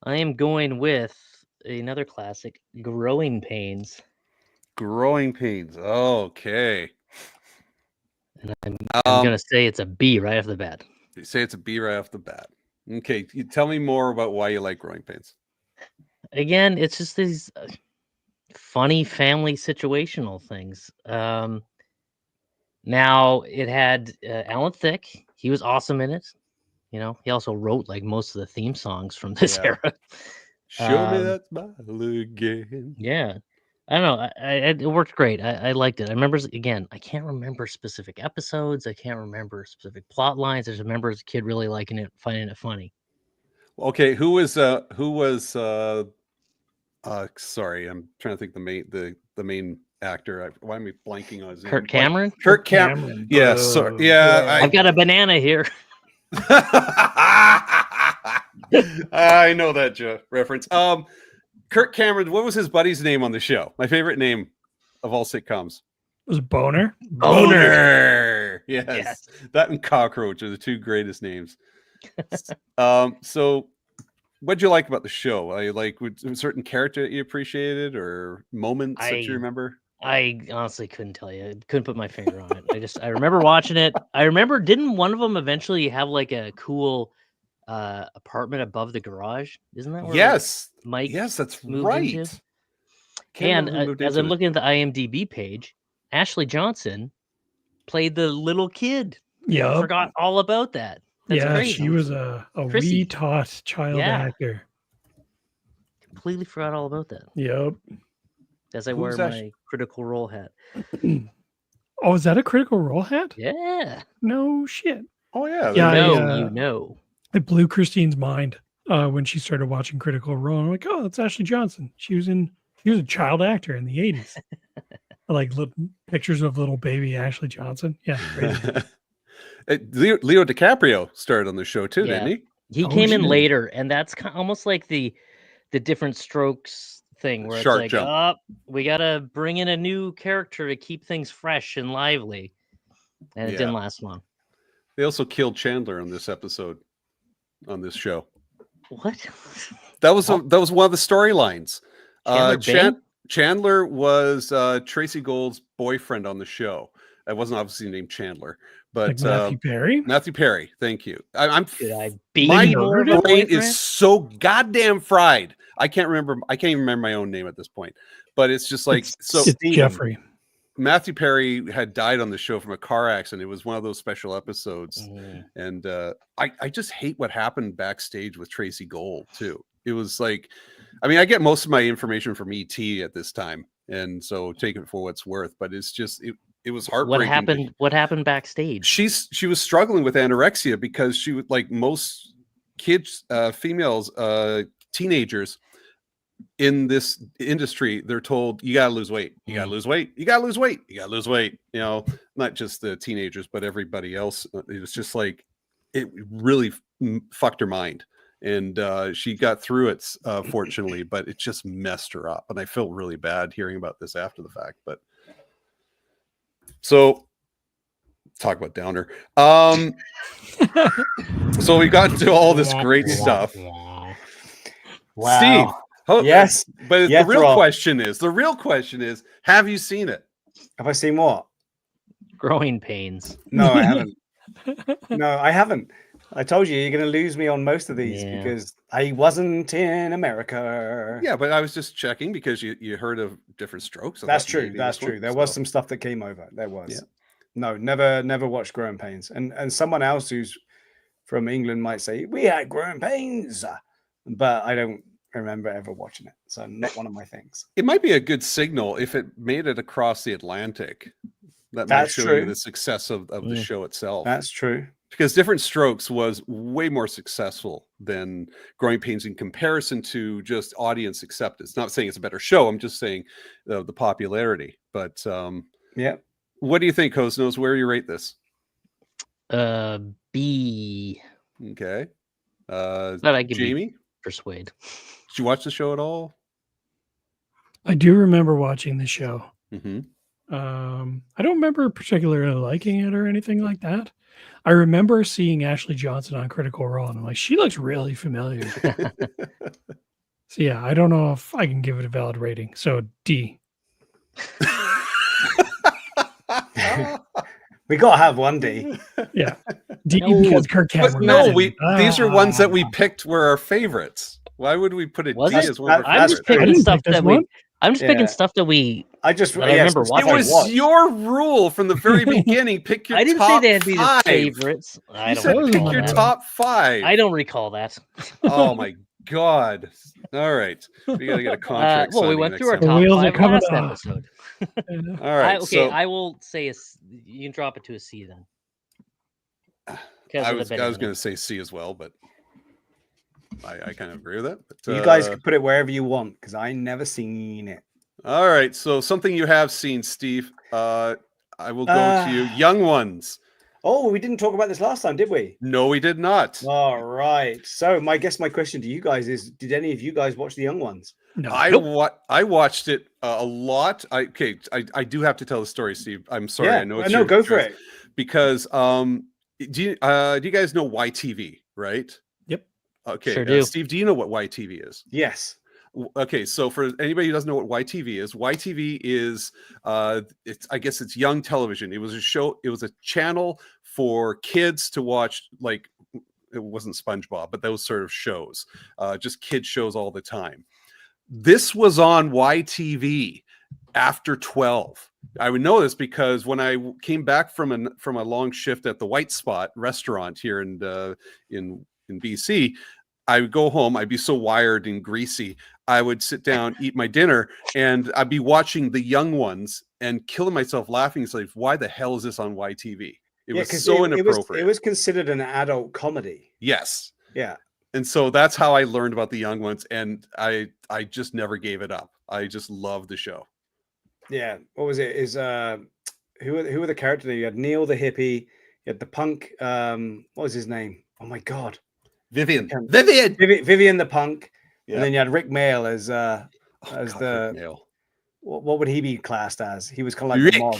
am going with another classic, Growing Pains. Growing Pains. Okay. And I'm going to say it's a B right off the bat. You say it's a B right off the bat. Okay, you tell me more about why you like Growing Pains. Again, it's just these funny family situational things. Now it had Alan Thicke. He was awesome in it. He also wrote like most of the theme songs from this era. Show me that smile again. Yeah. I don't know. It worked great. I liked it. I remember, again, I can't remember specific episodes. I can't remember specific plot lines. I just remember as a kid really liking it, finding it funny. Okay, who was sorry, I'm trying to think the main actor. Why am I blanking on his name? Kurt Cameron? Kurt Cameron. Yeah, sorry. Yeah, I've got a banana here. I know that reference. Kurt Cameron, what was his buddy's name on the show? My favorite name of all sitcoms. Was it Boner? Boner. Yes. That and Cockroach are the two greatest names. So what'd you like about the show? Was a certain character that you appreciated or moments that you remember? I honestly couldn't tell you. I couldn't put my finger on it. I remember watching it. I remember, didn't one of them eventually have like a cool apartment above the garage? Isn't that where Mike? Yes, that's moved right. into? And as I'm looking at the IMDb page, Ashley Johnson played the little kid. Yeah, I forgot all about that. That's crazy. She was a wee tot child actor. Completely forgot all about that. Yep. As I wear my Critical Role hat. Oh, is that a Critical Role hat? Yeah. No shit. Oh yeah. Yeah. It blew Christine's mind when she started watching Critical Role. I'm like, oh, that's Ashley Johnson. She was a child actor in the 80s. Like pictures of little baby Ashley Johnson. Yeah. Crazy. Leo DiCaprio started on the show too, didn't he? He came in later, and that's almost like the Different Strokes thing, where Shark it's like, jump. We gotta bring in a new character to keep things fresh and lively, and it didn't last long. They also killed Chandler on this episode. on this show. What? That was one of the storylines. Chandler Bing? Chandler was Tracy Gold's boyfriend on the show. That wasn't obviously named Chandler, but Like Matthew Perry. Matthew Perry. Thank you. I'm Could I be my more of a brain boyfriend? is so goddamn fried. I can't even remember my own name at this point. But it's just like It's Jeffrey. Matthew Perry had died on the show from a car accident. It was one of those special episodes. And I just hate what happened backstage with Tracy Gold too. It was like, I mean, I get most of my information from ET at this time, and so take it for what's worth, but it's just it was heartbreaking. What happened backstage? She was struggling with anorexia because she would, like most kids, females, teenagers in this industry, they're told you gotta lose weight, you gotta lose weight, you gotta lose weight, you gotta lose weight. You know, not just the teenagers, but everybody else. It was just like it really fucked her mind, and she got through it, fortunately, but it just messed her up. And I felt really bad hearing about this after the fact. But so talk about downer. So we got into all this great stuff. Wow. Steve. Yes, but yes, the real Rob. question is, have you seen it? Have I seen what? Growing pains. No, I haven't. No, I haven't. I told you you're going to lose me on most of these Yeah. because I wasn't in America. Yeah, but I was just checking because you heard of Different Strokes. That's true. That's true. There was some stuff that came over. There was. Yeah. No, never watched Growing Pains. And someone else who's from England might say we had Growing Pains, but I don't remember ever watching it. So not one of my things. It might be a good signal if it made it across the Atlantic. That might That's show true. you the success of the show itself. That's true. Because Different Strokes was way more successful than Growing Pains in comparison to just audience acceptance. Not saying it's a better show. I'm just saying the popularity. But yeah. What do you think, Cosnos? Where do you rate this? B. Okay. But I give Jamie? Persuade. Did you watch the show at all? I do remember watching the show. Mm-hmm. I don't remember particularly liking it or anything like that. I remember seeing Ashley Johnson on Critical Role, and I'm like, she looks really familiar. So yeah, I don't know if I can give it a valid rating. So D. We gotta have one D. Yeah, D No, because Kirk But Cameron. no, these are ones that we picked were our favorites. Why would we put a Was D it? as one of our I'm just favorites? I picking didn't stuff pick this that one. I'm just Yeah. picking stuff that we. I just But I remember It watching. was your rule from the very beginning. Pick your I didn't say top they had to be the five. favorites. I You don't said recall pick recall your that. top five. I don't recall that. Oh my god! All right, we gotta get a contract. Well, we signing went next through our time. top wheels are five coming last off. episode. All right, Okay, so I will say you can drop it to a C then. I was going to say C as well, but I kind of agree with that. But, You guys can put it wherever you want because I never seen it. all right, so something you have seen, Steve. I will go to you. Young Ones. Oh, we didn't talk about this last time, did we? No, we did not. All right. So my question to you guys is: did any of you guys watch The Young Ones? No, I watched it a lot. I do have to tell the story, Steve. I'm sorry. Yeah, I know it's no, your go for choice. it. Because do you guys know YTV, right? Yep. Okay. Sure do. Steve, do you know what YTV is? Yes. Okay, so for anybody who doesn't know what YTV is I guess it's young television. It was a show, it was a channel for kids to watch, like it wasn't SpongeBob, but those sort of shows. Just kid shows all the time. This was on YTV after 12. I would know this because when I came back from a long shift at the White Spot restaurant here in BC, I would go home. I'd be so wired and greasy. I would sit down, eat my dinner, and I'd be watching The Young Ones and killing myself laughing. It's like, why the hell is this on YTV? It was so inappropriate. It was considered an adult comedy. Yes. Yeah. And so that's how I learned about The Young Ones, and I just never gave it up. I just loved the show. Yeah. What was it? Who were the characters? You had Neil the hippie. You had the punk. What was his name? Oh my god. Vivian Vivian the punk. Yeah. And then you had Rick Mail as Rick the Mail. what would he be classed as? He was kind of like Rick. the mob.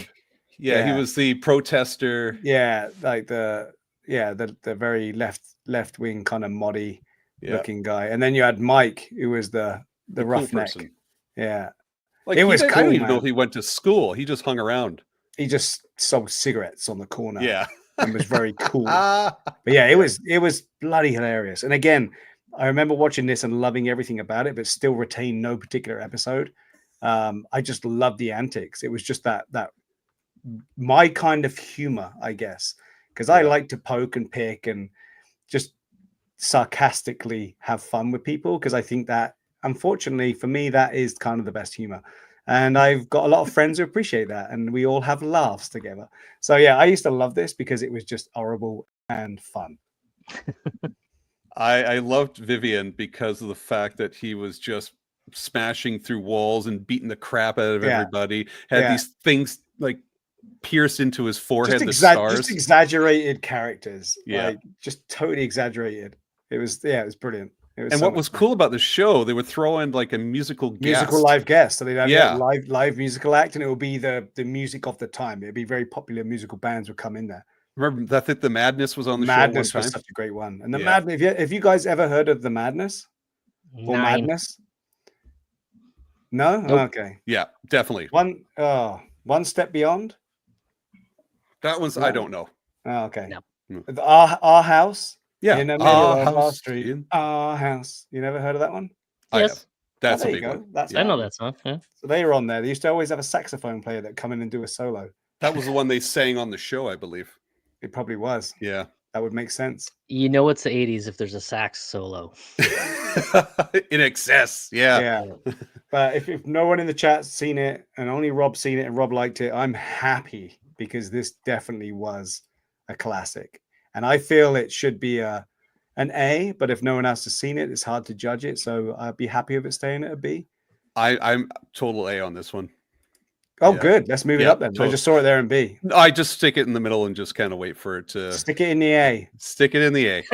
Yeah, he Yeah. was the protester. Yeah, like the the very left wing kind of moddy Yeah. looking guy, and then you had Mike, who was the cool roughneck. person. Yeah, Like it was I cool, don't even know man. if he went to school. He just hung around. He just sold cigarettes on the corner. Yeah. And was very cool. But yeah, it was bloody hilarious. And again, I remember watching this and loving everything about it, but still retain no particular episode. I just loved the antics. It was just that my kind of humor, I guess, because I like to poke and pick and just sarcastically have fun with people, because I think that, unfortunately for me, that is kind of the best humor. And I've got a lot of friends who appreciate that, and we all have laughs together. So yeah, I used to love this because it was just horrible and fun. I loved Vivian because of the fact that he was just smashing through walls and beating the crap out of everybody. Had these things like pierced into his forehead, the stars. Just exaggerated characters. Yeah. Like, just totally exaggerated. It was brilliant. And what was cool about the show, they would throw in like a musical live guest. So they'd have a live musical act, and it would be the music of the time. It'd be very popular musical bands would come in there. Remember, I think the Madness was on the Madness show one time. was such a great one. And the Madness, have you guys ever heard of the Madness? Or Madness? No? Nope. Okay. Yeah, definitely. One Step Beyond? That one's, I don't know. Oh, okay. No. Our House? Yeah. In the middle of our street. Our House. You never heard of that one? Yes. That's a big one. I know that song. Yeah. So they were on there. They used to always have a saxophone player that come in and do a solo. That was the one they sang on the show, I believe. It probably was. Yeah. That would make sense. You know it's the 80s if there's a sax solo. In excess. Yeah. But if no one in the chat's seen it and only Rob's seen it and Rob liked it, I'm happy, because this definitely was a classic. And I feel it should be an A, but if no one else has seen it, it's hard to judge it. So I'd be happy with it staying at a B. I'm total A on this one. Oh, good. Let's move it up then. Totally. I just saw it there in B. I just stick it in the middle and just kind of wait for it to... Stick it in the A. Stick it in the A.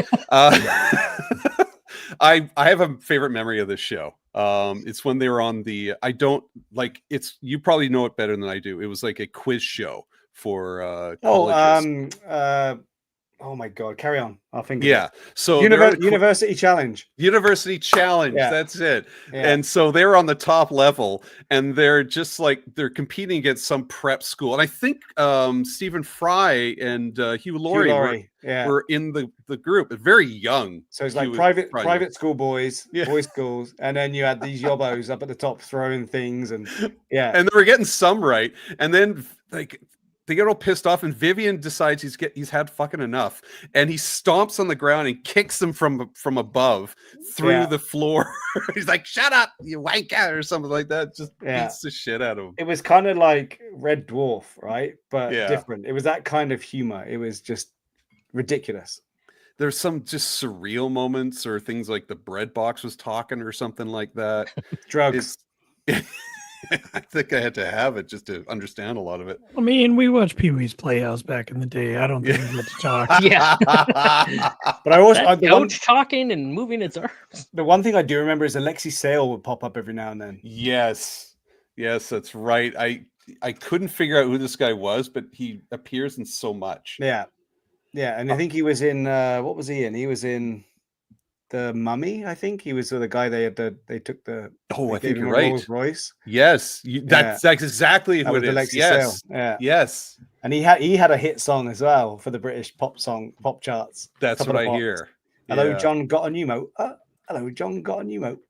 I have a favorite memory of this show. It's when they were on the... you probably know it better than I do. It was like a quiz show for colleges. Oh my God! Carry on. I'll think. Yeah. So University Challenge. University Challenge. Yeah. That's it. Yeah. And so they're on the top level, and they're just like they're competing against some prep school. And I think Stephen Fry and Hugh Laurie were in the group. Very young. So it's like private school boys, boys schools, and then you had these yobbos up at the top throwing things, and and they were getting some right, and then like. They get all pissed off, and Vivian decides he's had fucking enough, and he stomps on the ground and kicks them from above through the floor. He's like, "Shut up, you wanker," or something like that. Just beats the shit out of him. It was kind of like Red Dwarf, right? But different. It was that kind of humor. It was just ridiculous. There's some just surreal moments, or things like the bread box was talking, or something like that. Drugs. I think I had to have it just to understand a lot of it. I mean, we watched Pee-wee's Playhouse back in the day. I don't think we get to talk. Yeah. But I also talking and moving its arms. The one thing I do remember is Alexi Sale would pop up every now and then. Yes, that's right. I couldn't figure out who this guy was, but he appears in so much. Yeah, and I think he was in what was he in? He was in The Mummy, I think. He was the guy they took the... I think you're right. Rolls Royce. Yes, that's exactly who it is. Yes, yes. And he had a hit song as well for the British pop charts. That's what I hear. Hello, John, got a new moat. Hello, John, got a new moat.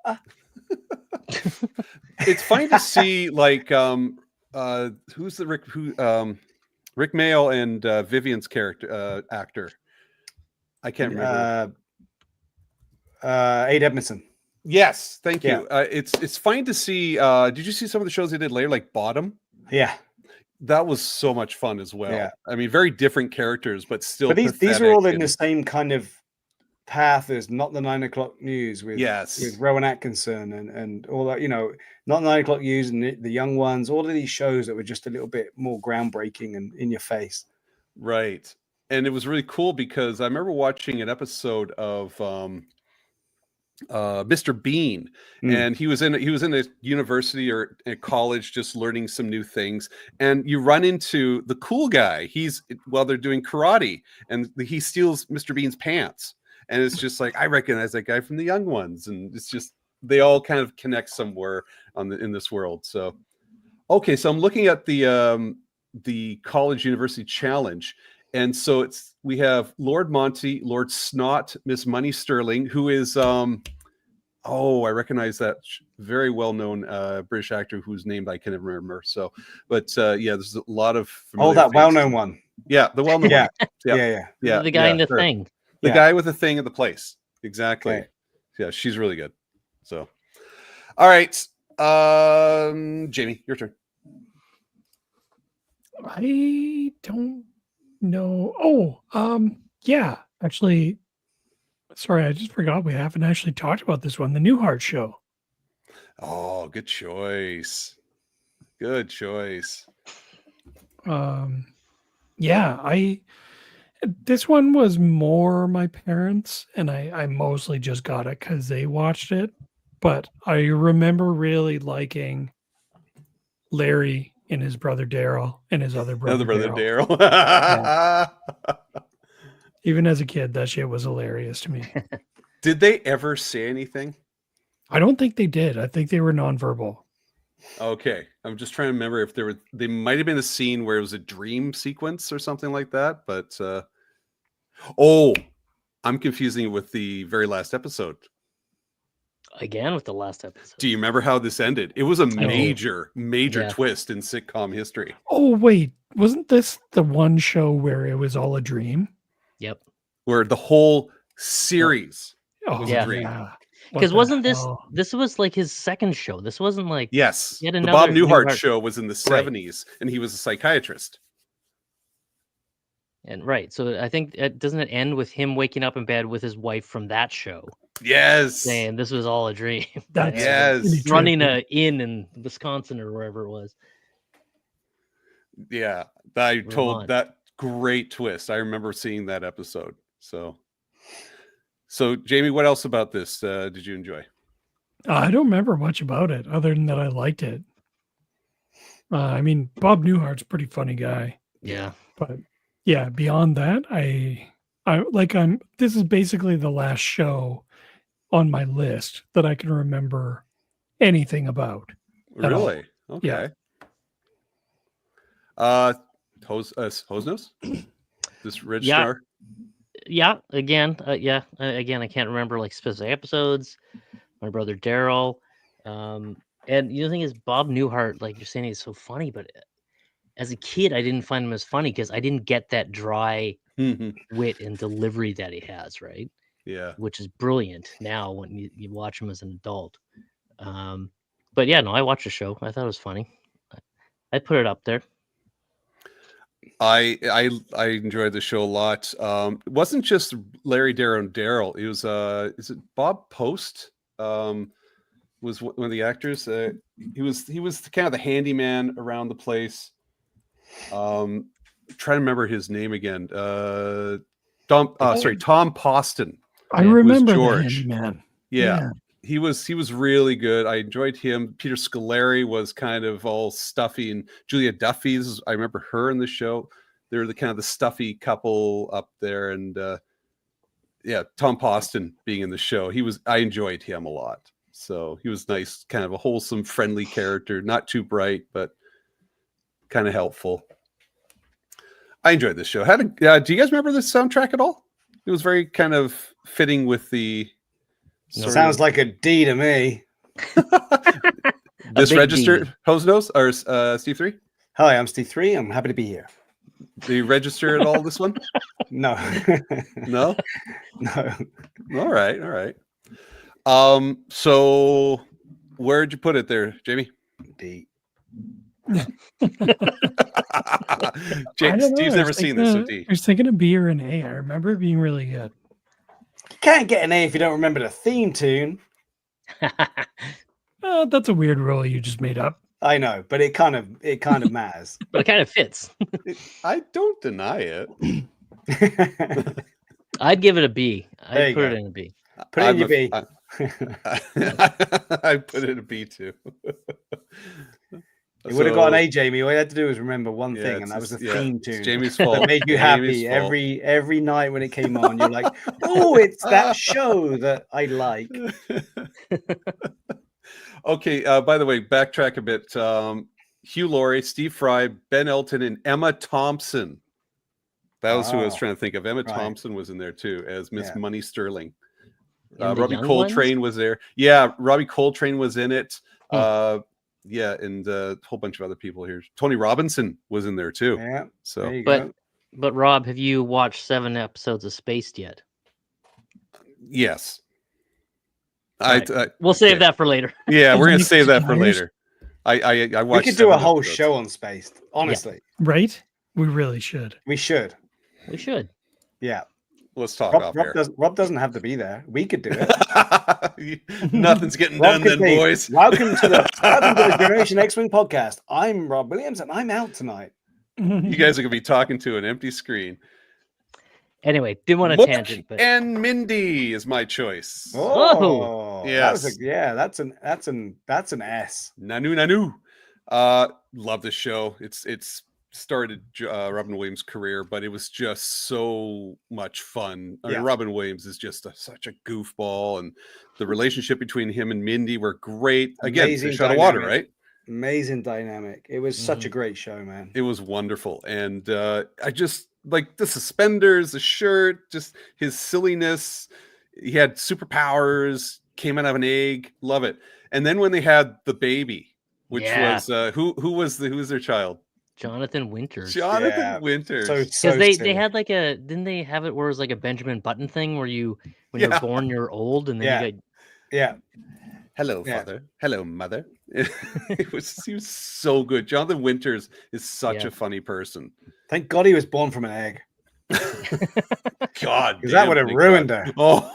It's funny to see like who's the Rick Mail and Vivian's character actor. I can't remember. Aid Edmondson. Yes, thank you. It's fine to see. Did you see some of the shows they did later, like Bottom? Yeah, that was so much fun as well. Yeah. I mean, very different characters, but still. But these are all in the same kind of path as Not the 9 O'Clock News with Rowan Atkinson and all that. You know, Not 9 O'Clock News and the Young Ones. All of these shows that were just a little bit more groundbreaking and in your face. Right, and it was really cool because I remember watching an episode of Mr. Bean, Mm. and he was in a university or a college just learning some new things, and you run into the cool guy. While they're doing karate, and he steals Mr. Bean's pants, and it's just like, I recognize that guy from The Young Ones, and it's just they all kind of connect somewhere in this world. So okay, so I'm looking at the college university challenge. And so we have Lord Monty, Lord Snot, Miss Money Sterling, who is I recognize that very well-known British actor whose name I can't remember. So, but there's a lot of familiar that faces. well-known one. Yeah, the well-known Yeah. one. Yeah. The guy in the her. thing. The Yeah. guy with the thing in the place. Exactly. Okay. Yeah, she's really good. So, all right, Jamie, your turn. I don't know. Yeah, actually, sorry, I just forgot we haven't actually talked about this one, the Newhart Show. Oh, good choice. Good choice. Yeah, this one was more my parents, and I mostly just got it because they watched it. But I remember really liking Larry and his brother Daryl and his other brother, Daryl. Even as a kid, that shit was hilarious to me. Did they ever say anything? I don't think they did. I think they were nonverbal. Okay, I'm just trying to remember if they might have been a scene where it was a dream sequence or something like that. But I'm confusing it with the very last episode. Again with the last episode. Do you remember how this ended? It was a do. major Yeah. twist in sitcom history. Oh, wait. Wasn't this the one show where it was all a dream? Yep. Where the whole series was Yeah. a dream. Because What wasn't the this hell? this was like his second show? This wasn't like Yes. Yet The another Bob Newhart Newhart- show was in the 70s, and he was a psychiatrist. and right. So I think doesn't it end with him waking up in bed with his wife from that show, Yes. saying this was all a dream. That's Yes. really running trippy. a inn in Wisconsin or wherever it was. Yeah. I told Vermont. that great twist. I remember seeing that episode. So Jamie, what else about this did you enjoy? I don't remember much about it other than that I liked it. I mean, Bob Newhart's a pretty funny guy, Yeah. but yeah, beyond that, this is basically the last show on my list that I can remember anything about. At all. Really? Okay. Yeah. Hose Nose? This registrar? Yeah. Again, again, I can't remember like specific episodes. My brother Daryl. And the other thing is Bob Newhart, like you're saying, he's so funny, but as a kid, I didn't find him as funny because I didn't get that dry wit and delivery that he has, right? Yeah. Which is brilliant now when you watch him as an adult. But yeah, no, I watched the show. I thought it was funny. I put it up there. I enjoyed the show a lot. It wasn't just Larry, Daryl, and Daryl. It was is it Bob Post? Was one of the actors. He was kind of the handyman around the place. Trying to remember his name again. Tom Poston. I remember the George. handyman. Yeah. He was really good. I enjoyed him. Peter Scolari was kind of all stuffy, and Julia Duffy's. I remember her in the show. They were the kind of the stuffy couple up there, and Tom Poston being in the show. I enjoyed him a lot. So he was nice, kind of a wholesome, friendly character, not too bright, but kind of helpful. I enjoyed this show. Do you guys remember this soundtrack at all? It was very kind of fitting with the. Sounds like a D to me. This big registered D. Hose Nose or Steve 3? Hi, I'm Steve 3. I'm happy to be here. Do you register at all this one? No. No? No. All right. So where'd you put it there, Jamie? D. Steve's never seen this, so D. I was thinking of B or an A. I remember it being really good. You can't get an A if you don't remember the theme tune. That's a weird rule you just made up. I know, but it kind of matters. But it kind of fits. I don't deny it. I'd give it a B. There I'd you put go. it in a B. Put it in your B. I put it a B too. It would have got an A, Jamie. All you had to do was remember one Yeah, thing, and that was the theme it's tune. Jamie's That fault. made you Jamie's happy fault. every night when it came on. You're like, oh, it's that show that I like. Okay, by the way, backtrack a bit. Hugh Laurie, Steve Fry, Ben Elton, and Emma Thompson. That was who I was trying to think of. Emma Thompson was in there too as Miss Money Sterling. Robbie Coltrane was there. Yeah, Robbie Coltrane was in it. Yeah, and a whole bunch of other people here. Tony Robinson was in there too. Yeah. So, there you go. But Rob, have you watched 7 episodes of Spaced yet? yes. Right. We'll save that for later. Yeah, we're gonna save that for later. I watched. We could do a whole show on Spaced. Honestly, right? We really should. We should. We should. Yeah. Let's talk off air. Rob doesn't have to be there. We could do it. Nothing's getting done then, boys. Welcome to the Generation X-Wing podcast. I'm Rob Williams, and I'm out tonight. You guys are gonna be talking to an empty screen. Anyway, didn't want a tangent, but and Mindy is my choice. Oh, yes. That's an S. Nanu. Love this show. It's started Robin Williams' career, but it was just so much fun. I mean, Robin Williams is just such a goofball, and the relationship between him and Mindy were great. Again, Fish Out of Water, right? Amazing dynamic. It was such a great show, man. It was wonderful, and I just like the suspenders, the shirt, just his silliness. He had superpowers, came out of an egg. Love it. And then when they had the baby, which was who was their child? Jonathan Winters. Winters. Because they had like didn't they have it where it was like a Benjamin Button thing where when you're born you're old and then you got hello father, hello mother. He was so good. Jonathan Winters is such a funny person. Thank God he was born from an egg. God, because that would have ruined her. Oh.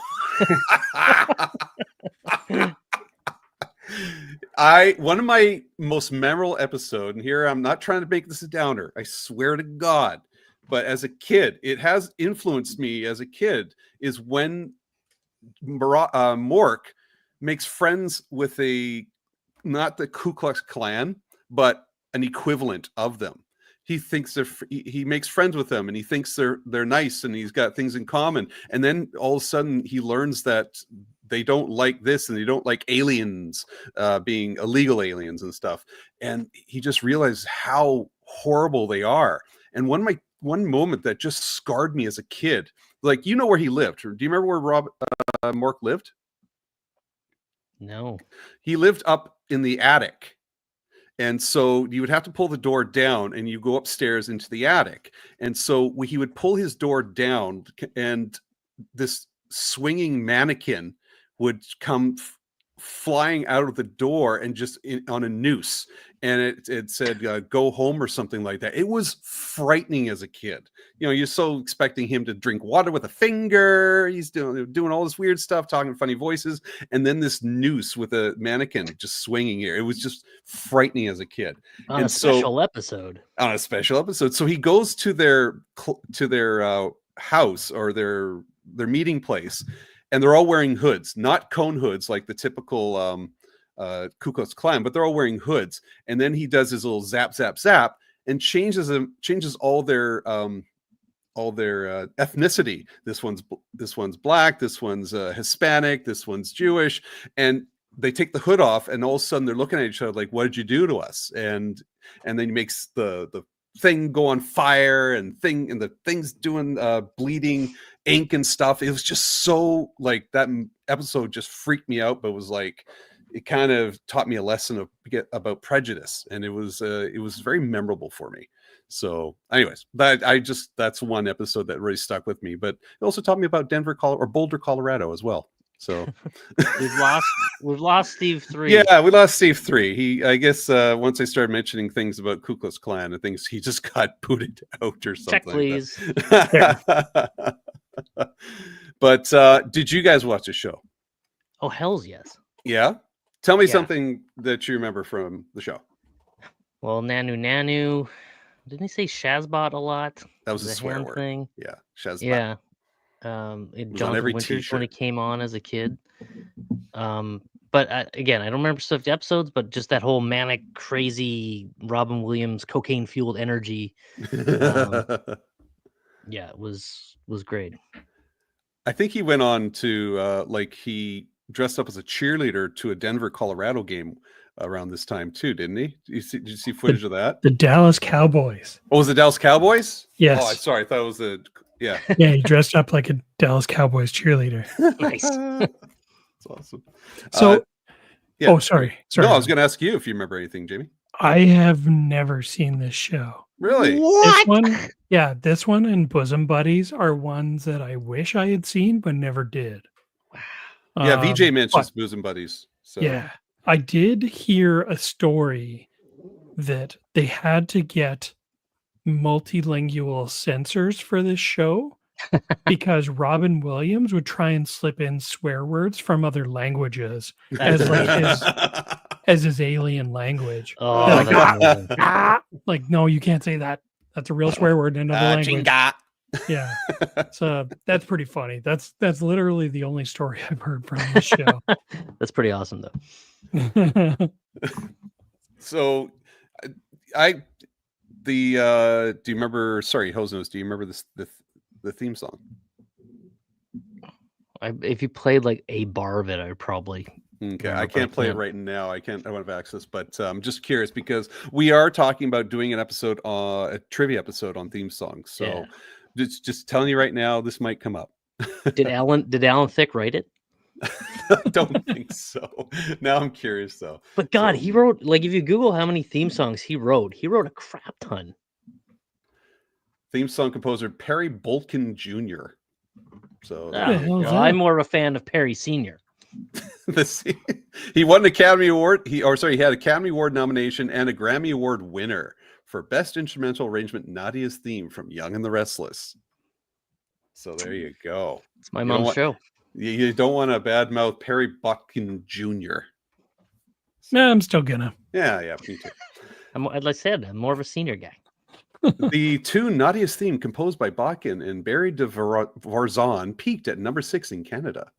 One of my most memorable episode, and here I'm not trying to make this a downer, I swear to God, but as a kid, it has influenced me as a kid, is when Mork makes friends with not the Ku Klux Klan, but an equivalent of them. He thinks he makes friends with them, and he thinks they're nice, and he's got things in common. And then all of a sudden, he learns that they don't like this, and they don't like aliens, being illegal aliens and stuff. And he just realizes how horrible they are. And one moment that just scarred me as a kid, like, you know where he lived. Do you remember where Mork lived? No. He lived up in the attic. And so you would have to pull the door down and you go upstairs into the attic. And so he would pull his door down, and this swinging mannequin would come flying out of the door and just on a noose. And it said, go home or something like that. It was frightening as a kid. You know, you're so expecting him to drink water with a finger. He's doing all this weird stuff, talking funny voices. And then this noose with a mannequin just swinging here. It was just frightening as a kid. On a special episode. So he goes to their house or their meeting place, and they're all wearing hoods, not cone hoods like the typical Ku Klux Klan, but they're all wearing hoods. And then he does his little zap, zap, zap, and changes all their ethnicity. This one's black, this one's Hispanic, this one's Jewish, and they take the hood off, and all of a sudden they're looking at each other like, "What did you do to us?" And then he makes the thing go on fire, and the thing's doing bleeding ink and stuff. It was just so, like, that episode just freaked me out, but it was like, it kind of taught me a lesson about prejudice, and it was very memorable for me. So anyways, that's one episode that really stuck with me, but it also taught me about Boulder, Colorado as well. So we've lost Steve 3. Yeah, we lost Steve 3. I guess once I started mentioning things about Ku Klux Klan and things, he just got booted out or something. Check, please. But did you guys watch the show? Oh, hells yes. Yeah? Tell me something that you remember from the show. Well, Nanu. Didn't he say Shazbot a lot? That was a swear word. Thing? Yeah, Shazbot. Yeah. In on Jonathan every Winters when he t-shirt. came on as a kid. But again, I don't remember stuff episodes, but just that whole manic, crazy Robin Williams, cocaine-fueled energy. Yeah, it was great. I think he went on to he dressed up as a cheerleader to a Denver, Colorado game around this time too, didn't he? Did you see footage of that? The Dallas Cowboys. Oh, was it Dallas Cowboys? Yes. Oh, sorry, I thought it was a yeah. Yeah, he dressed up like a Dallas Cowboys cheerleader. Nice. That's awesome. So, yeah. oh, sorry. No, I was going to ask you if you remember anything, Jamie. I have never seen this show. Really? This one, yeah, this one and Bosom Buddies are ones that I wish I had seen but never did. Yeah, VJ mentions but- Bosom Buddies. So Yeah, I did hear a story that they had to get multilingual censors for this show because Robin Williams would try and slip in swear words from other languages as like his alien language. Oh, They're like, that's amazing. like, no, you can't say that. That's a real swear word in another language. Chinga. Yeah. So that's pretty funny. That's literally the only story I've heard from this show. That's pretty awesome, though. So do you remember, sorry, Hosnos, do you remember the theme song? If you played like a bar of it, I would probably. Okay, remember, I but can't play it right now. I don't have access, but I'm just curious because we are talking about doing an episode, a trivia episode on theme songs. So Yeah. just telling you right now, this might come up. Did Alan Thicke write it? I don't think so. Now I'm curious though. But God, So- he wrote, like, if you Google how many theme songs he wrote a crap ton. Theme song composer Perry Boltkin Jr. So Ah, the hell is well, that? I'm more of a fan of Perry Sr. he won an Academy Award. He had Academy Award nomination and a Grammy Award winner for Best Instrumental Arrangement, Nadia's theme from Young and the Restless. So there you go. It's my You know mom's what? show. You don't want to badmouth Perry Boltkin Jr. No, I'm still gonna. Yeah, me too. As I said, I'm more of a senior guy. The tune Nadia's theme, composed by Botkin and Barry de Varzon, peaked at number 6 in Canada.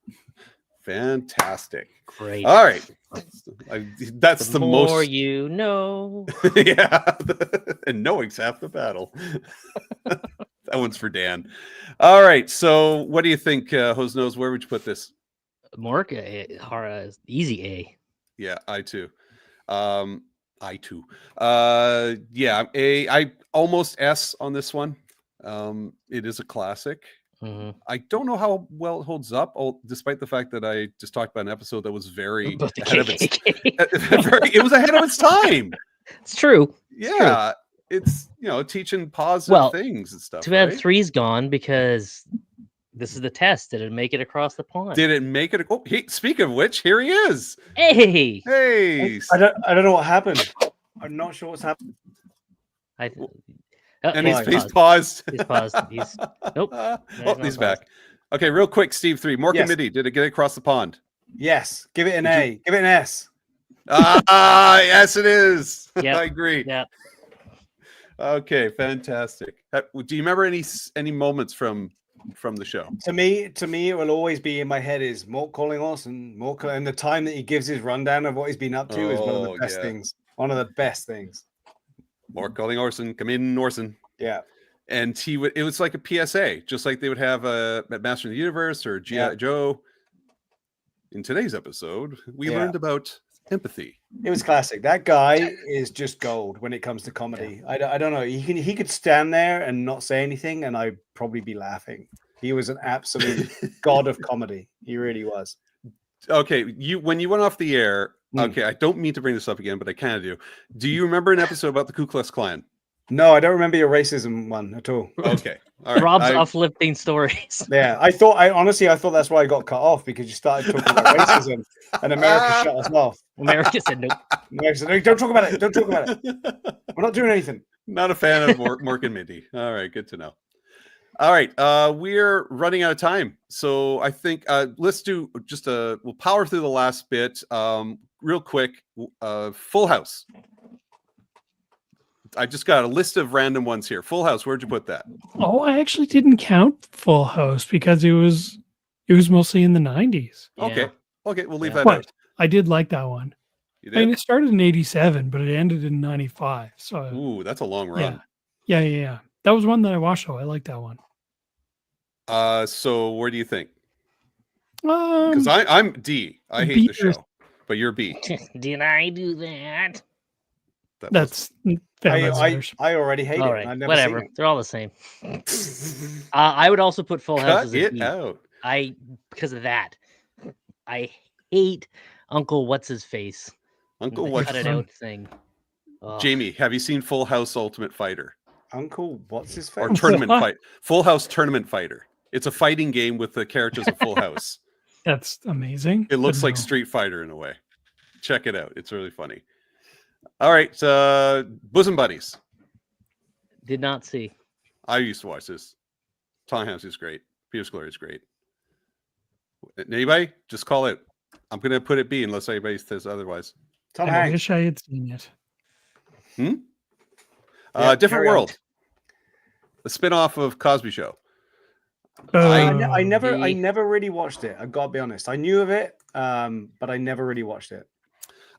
Fantastic. Great. All right. That's the more most. you know. Yeah. And knowing's half the battle. That one's for Dan. All right. So what do you think, Hose Knows? Where would you put this? Mark, easy A. Yeah, I too. Yeah, I almost S on this one. It is a classic. Mhm. I don't know how well it holds up, despite the fact that I just talked about an episode that was very About the ahead of its KKK. it was ahead of its time. It's true. Yeah, it's teaching positive things and stuff. Too bad right? 3's gone because this is the test. Did it make it across the pond? Did it make it? Oh, speak of which, here he is. Hey, Hey, I don't know what happened. I'm not sure what's happened. and he's he's paused. He's paused. He's nope. Oh, not he's paused. back. Okay, real quick, Steve 3. More Yes. committee. Did it get across the pond? Yes, give it an Did A. Give it an S. Yes, it is. Yep. I agree. Yeah. Okay, fantastic. Do you remember any moments from the show? To me, it will always be in my head is Mort calling us and and the time that he gives his rundown of what he's been up to is one of Oh, the best yeah. things. One of the best things. More calling Orson. Come in, Orson. Yeah. And it was like a PSA, just like they would have at Master of the Universe or G.I. Joe. In today's episode, we learned about empathy. It was classic. That guy is just gold when it comes to comedy. I don't know. He could stand there and not say anything, and I'd probably be laughing. He was an absolute god of comedy. He really was. Okay, when you went off the air, okay, I don't mean to bring this up again, but I kind of do. Do you remember an episode about the Ku Klux Klan? No, I don't remember your racism one at all. Okay, all right. Rob's uplifting stories. Yeah, I thought that's why I got cut off because you started talking about racism, and America shut us off. America said nope. America said, "No, don't talk about it. Don't talk about it. We're not doing anything." Not a fan of Mork and Mindy. All right, good to know. All right, we're running out of time, so I think let's do just we'll power through the last bit real quick. Full House. I just got a list of random ones here. Full House. Where'd you put that? Oh, I actually didn't count Full House because it was mostly in the 90s. Okay. Okay, we'll leave Yeah. that But out. I did like that one. You I mean, did? it started in 87, but it ended in 95. So Ooh, that's a long run. yeah. That was one that I watched though. I like that one. So where do you think? Because I'm D. I hate B the show, but you're B. Did I do that? That's Family Matters. I already hate All it. right, I've never whatever. seen it. They're all the same. I would also put Full House Cut as a it B. out. Because of that. I hate Uncle What's His Face. Uncle The what? cut it out thing. Ugh. Jamie, have you seen Full House Ultimate Fighter Uncle, what's his or face? Tournament What? Fight? Full House Tournament Fighter. It's a fighting game with the characters of Full House. That's amazing. It looks but like no. Street Fighter in a way. Check it out. It's really funny. All right, Bosom Buddies. Did not see. I used to watch this. Tom Hanks is great. Peter Scolari is great. Anybody? Just call it. I'm going to put it B unless anybody says otherwise. Tom I Hanks. wish I had seen it. Yeah, Different carry on. World. The spin-off of Cosby Show. I never B. really watched it. I've got to be honest. I knew of it, but I never really watched it.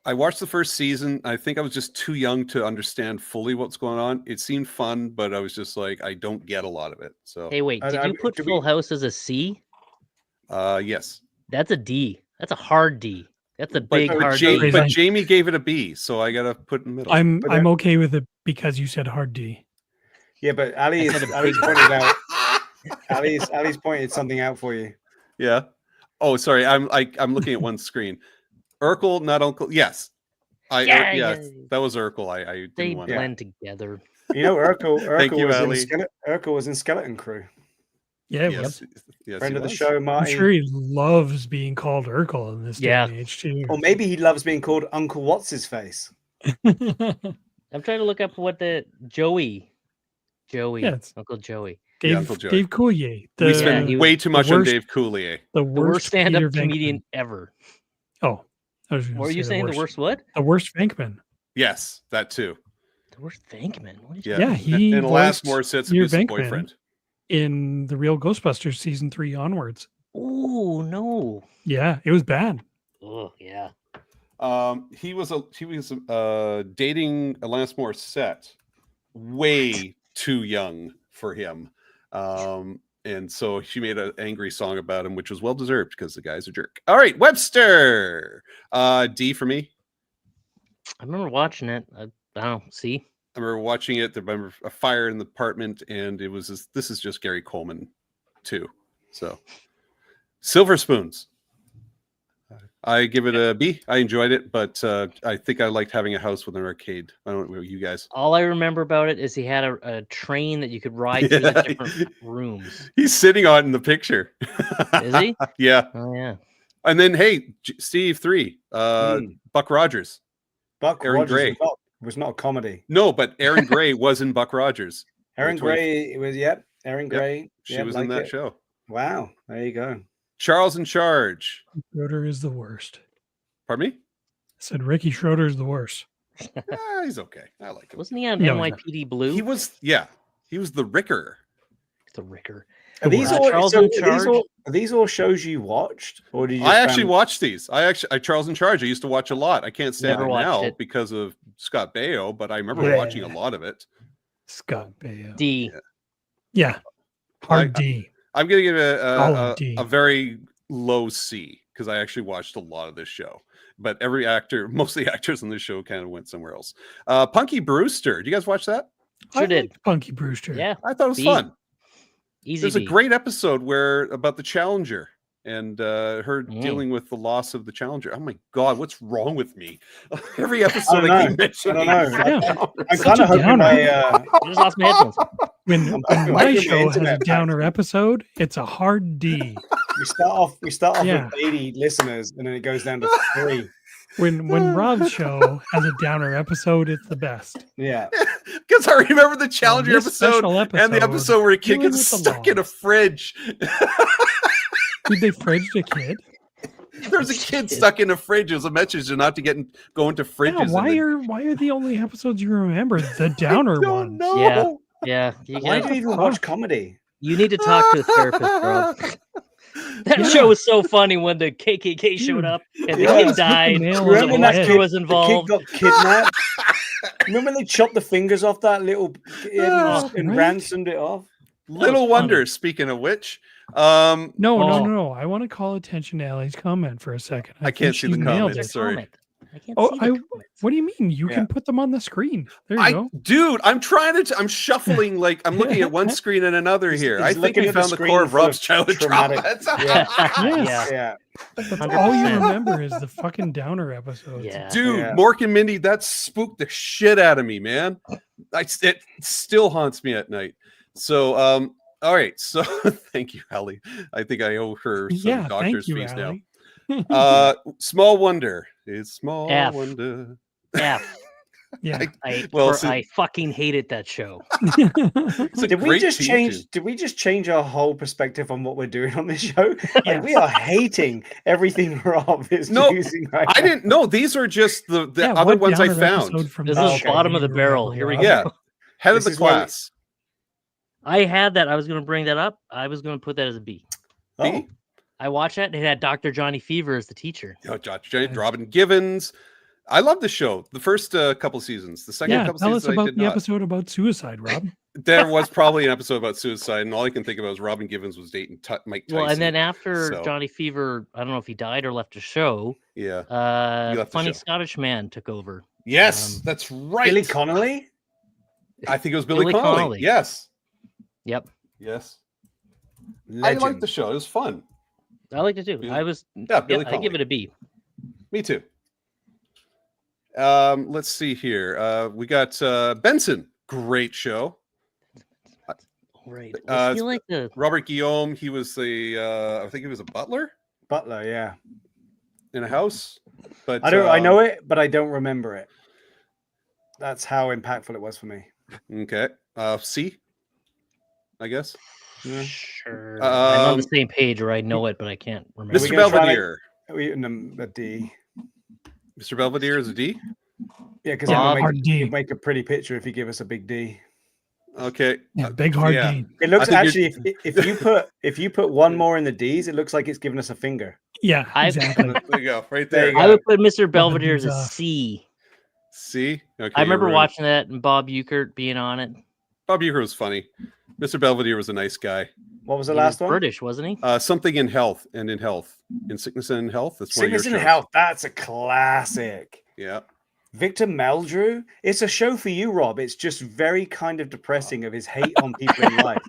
I watched the first season. I think I was just too young to understand fully what's going on. It seemed fun, but I was just like, I don't get a lot of it. So, Hey, wait. Did I- you put do we- Full House as a C? yes. That's a D. That's a hard D. That's a big but, hard Jamie, D. but Jamie gave it a B, so I got to put in the middle. I'm But I'm there- okay with it because you said hard D. Yeah, but Ali's said a Ali's big- pointed out. Ali's pointed something out for you. Yeah. Oh, sorry. I'm looking at one screen. Urkel, not Uncle. Yes. Yeah. That was Urkel. I didn't They want to. blend together. You know, Urkel Thank you, Ali. Urkel was in Skeleton Crew. Yeah, Yes. Yes, Friend he of the was. show, I'm Martin. sure he loves being called Urkel in this day Yeah. and age too. Or maybe he loves being called Uncle What's His Face. I'm trying to look up what the Joey. Yeah, it's- Uncle Joey. Uncle Joey. Dave Coulier, We Yeah, spend he was way too much on worst- Dave Coulier. the The worst worst stand-up Peter Venkman. comedian ever. Oh, I was gonna What were you say saying? The worst what? The worst Venkman. Yes, that too. The worst Venkman. What did Yeah. Yeah, he and Alanis voiced Morissette's your abusive Venkman. boyfriend. In the Real Ghostbusters season 3 onwards. Oh no. Yeah, it was bad. Oh yeah. He was dating Alanis Morissette way too young for him. And so she made an angry song about him, which was well deserved because the guy's a jerk. All right, Webster. D for me. I remember watching it. I don't see. I remember watching it. There was a fire in the apartment, and it was this is just Gary Coleman too. So Silver Spoons. I give it a B. I enjoyed it, but I think I liked having a house with an arcade. I don't know you guys. All I remember about it is he had a train that you could ride through the different rooms. He's sitting on in the picture. Is he? Yeah. Oh yeah. And then, hey, Steve 3, Buck Rogers. Buck Aaron Rogers Gray. was not a comedy. No, but Aaron Gray was in Buck Rogers. Aaron 20 Gray was Aaron Gray. She was in that show. Wow, there you go. Charles in Charge. Schroeder is the worst. Pardon me? I said Ricky Schroeder is the worst. He's okay. I like him. Wasn't he on Yeah, NYPD Blue? He was the Ricker. the Ricker. Are these Wow. all, Charles so in are these Charge? are these all shows you watched, or did you? I just actually found- watched these. I Charles in Charge. I used to watch a lot. I can't stand Never it watched now it. because of Scott Baio, but I remember Yeah. watching a lot of it. Scott Baio. D. Yeah. Hard I- D. I'm gonna give it Solid D. a very low C because I actually watched a lot of this show. But every actor, most of the actors on this show kind of went somewhere else. Punky Brewster. Did you guys watch that? Sure I did. liked Punky Brewster. Yeah. I thought it was B. fun. Easy There's a B. great episode about the Challenger and her Mm. dealing with the loss of the Challenger. Oh my God, what's wrong with me? Every episode don't I know. keep mentioning. I don't know. Yeah. I'm Such kind a of hoping downer. I just lost my headphones. When I'm my hoping show my has a internet downer episode, it's a hard D. we start off Yeah. with 80 listeners, and then it goes down to 3. When Rob's show has a downer episode, it's the best. Yeah, Because I remember the Challenger this episode special and the episode where a kid dealing gets with the stuck in a loss. fridge. Did they fridge the kid? There's a kid stuck in a fridge. It was a message to not to go into fridges. Yeah, why are the only episodes you remember the downer ones? No. Yeah. You Why gotta- do you even watch comedy? You need to talk to a therapist, Rob. That show was so funny when the KKK showed up and the Yeah. kid died. Nail The on Remember the that head. monster was The kid involved. got kidnapped. Remember when they chopped the fingers off that little kid and Right? ransomed it off? Little funny. Wonder. Speaking of which, No. I want to call attention to Allie's comment for a second. I can't see think the she nailed comments. it. Sorry. Comment. I can't Oh, see the comments. What do you mean? You Yeah. can put them on the screen. There you go. Dude, I'm trying to. I'm shuffling like I'm looking at one screen and another here. he's I think looking we at the found the screen core of full of Rob's childhood traumatic- trauma. Yes. Yeah. That's 100%. all you remember is the fucking downer episodes. Yeah. Dude, Yeah. Mork and Mindy, that spooked the shit out of me, man. It still haunts me at night. So, all right. So, thank you, Allie. I think I owe her some Yeah, doctor's thank you, fees Allie. now. Small Wonder is Small F. Wonder. F. Yeah. I fucking hated that show. It's a Did we great just TV change? tune. Did we just change our whole perspective on what we're doing on this show? Like we are hating everything Rob is No, choosing. Right I now. didn't know. These are just the Yeah, other what ones I downer found. episode from This that is show bottom of do the you barrel. remember, Here we Rob? go. Yeah. Head This of the is why- class. I had that. I was going to bring that up. I was going to put that as a B. Oh, B? I watched that. And it had Dr. Johnny Fever as the teacher. Josh James, Robin Givens. I love the show. The first couple seasons. The second Yeah, couple tell us seasons I about did the not. episode about suicide, Rob. There was probably an episode about suicide, and all I can think about is Robin Givens was dating Mike Tyson. Well, and then after so- Johnny Fever, I don't know if he died or left the show. Yeah. He left the Funny show. Scottish Man took over. Yes, that's right. Billy Connolly. I think it was Billy Billy Connolly. Connolly. Yes. Yep, Yes. Legend. I liked the show. It was fun. I liked it too. Billy- I was. Yeah, Billy I give Connolly. it a B. Me too. Let's see here. We got Benson. Great show. Right. Uh, Was he like the? Robert Guillaume. He was I think he was a butler Butler. Yeah, in a house. But I don't. I know it, but I don't remember it. That's how impactful it was for me. Okay. C. I guess. Yeah. Sure. I'm on the Um, same page, or I know it, but I can't remember. Mr. gonna try to- Belvedere. A D. Mr. Belvedere is a D. Yeah, because Bob. it'll Hard D. make, make a pretty picture if you give us a big D. Okay. Yeah, big hard yeah. D. It looks think actually if you put one more in the D's, it looks like it's giving us a finger. Yeah, I- exactly. There you go. Right There there. you go. I would put Mr. Belvedere as a dude's off. C. C. Okay. I remember you're right. watching that and Bob Euchert being on it. Bob Uecker was funny. Mr. Belvedere was a nice guy. What was the He last was one? British, wasn't he? Something in health and in health. In sickness and in health. That's one of your Sickness and shows. Health. That's a classic. Yeah. Victor Meldrew. It's a show for you, Rob. It's just very kind of depressing of his hate on people in life.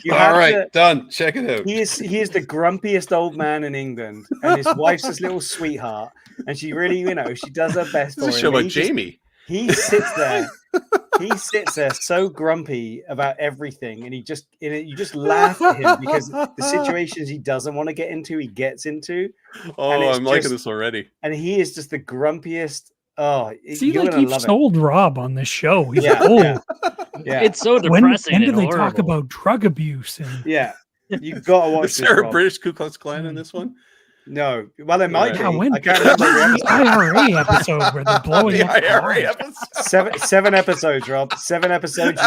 You All have right. to- Done. Check it out. he is the grumpiest old man in England, and his wife's this little sweetheart, and she really, she does her best This for is a him. show but about Jamie. He sits there. He sits there so grumpy about everything, and you just laugh at him because the situations he doesn't want to get into, he gets into, Oh, it's I'm liking just- this already. and he is just the grumpiest. Oh, See, you're like gonna you've love sold Rob on this show. He's Yeah, like, oh, yeah. it. Yeah, It's so when depressing. do and they talk horrible. about drug abuse? And yeah. You gotta watch Is this. there a Rob. British Ku Klux Klan in this one? No, well, there might yeah, be. when I can't remember. the IRA episode where they're blowing The up the IRA line. episode. Seven episodes, Rob. 7 episodes.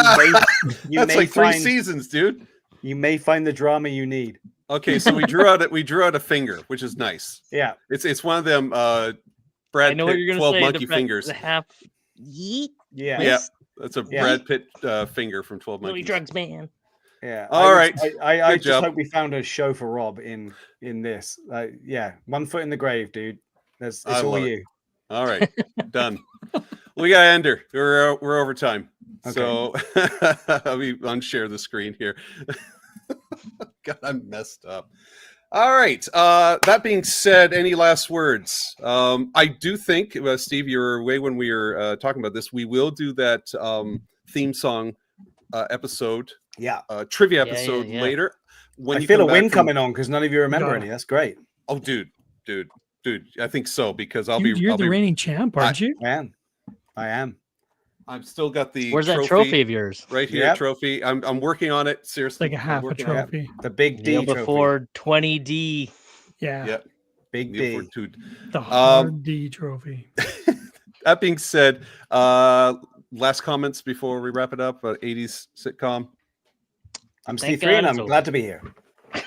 You That's may like 3 find seasons, dude. you may find the drama you need. Okay, so we drew out a finger, which is nice. Yeah, It's one of them I Brad know what Pitt you're gonna 12 say. monkey the, fingers. The half yeet. yeah, Yeah. That's a Yeah. Brad Pitt finger from 12 Really monkeys. drugs, man. yeah. All right. I Good just job. hope we found a show for Rob in this. Yeah, 1 foot in the grave, dude. It's I all love it. you. All right, done. We got Ender. We're over time. So let me unshare the screen here. God, I'm messed up. All right. That being said, any last words? I do think, Steve, you were away when we were talking about this. We will do that theme song episode, Yeah, trivia Yeah, episode yeah. later. When I you feel a come back win from- coming on because none of you remember Yeah. any. That's great, Oh, dude. I think so because I'll Dude, be. you're I'll the be reigning champ, aren't you? man. I am. I've still got the. Where's that trophy of yours? Right here, Yep. trophy. I'm working on it. Seriously, Like a I'm half a working on it. trophy. The big D Kneel trophy. before 20D. Yeah. Yep. Big Need for D. Toot. The hard D trophy. That being said, last comments before we wrap it up. 80s sitcom. I'm Thank Steve 3, and God I'm it's glad to be here.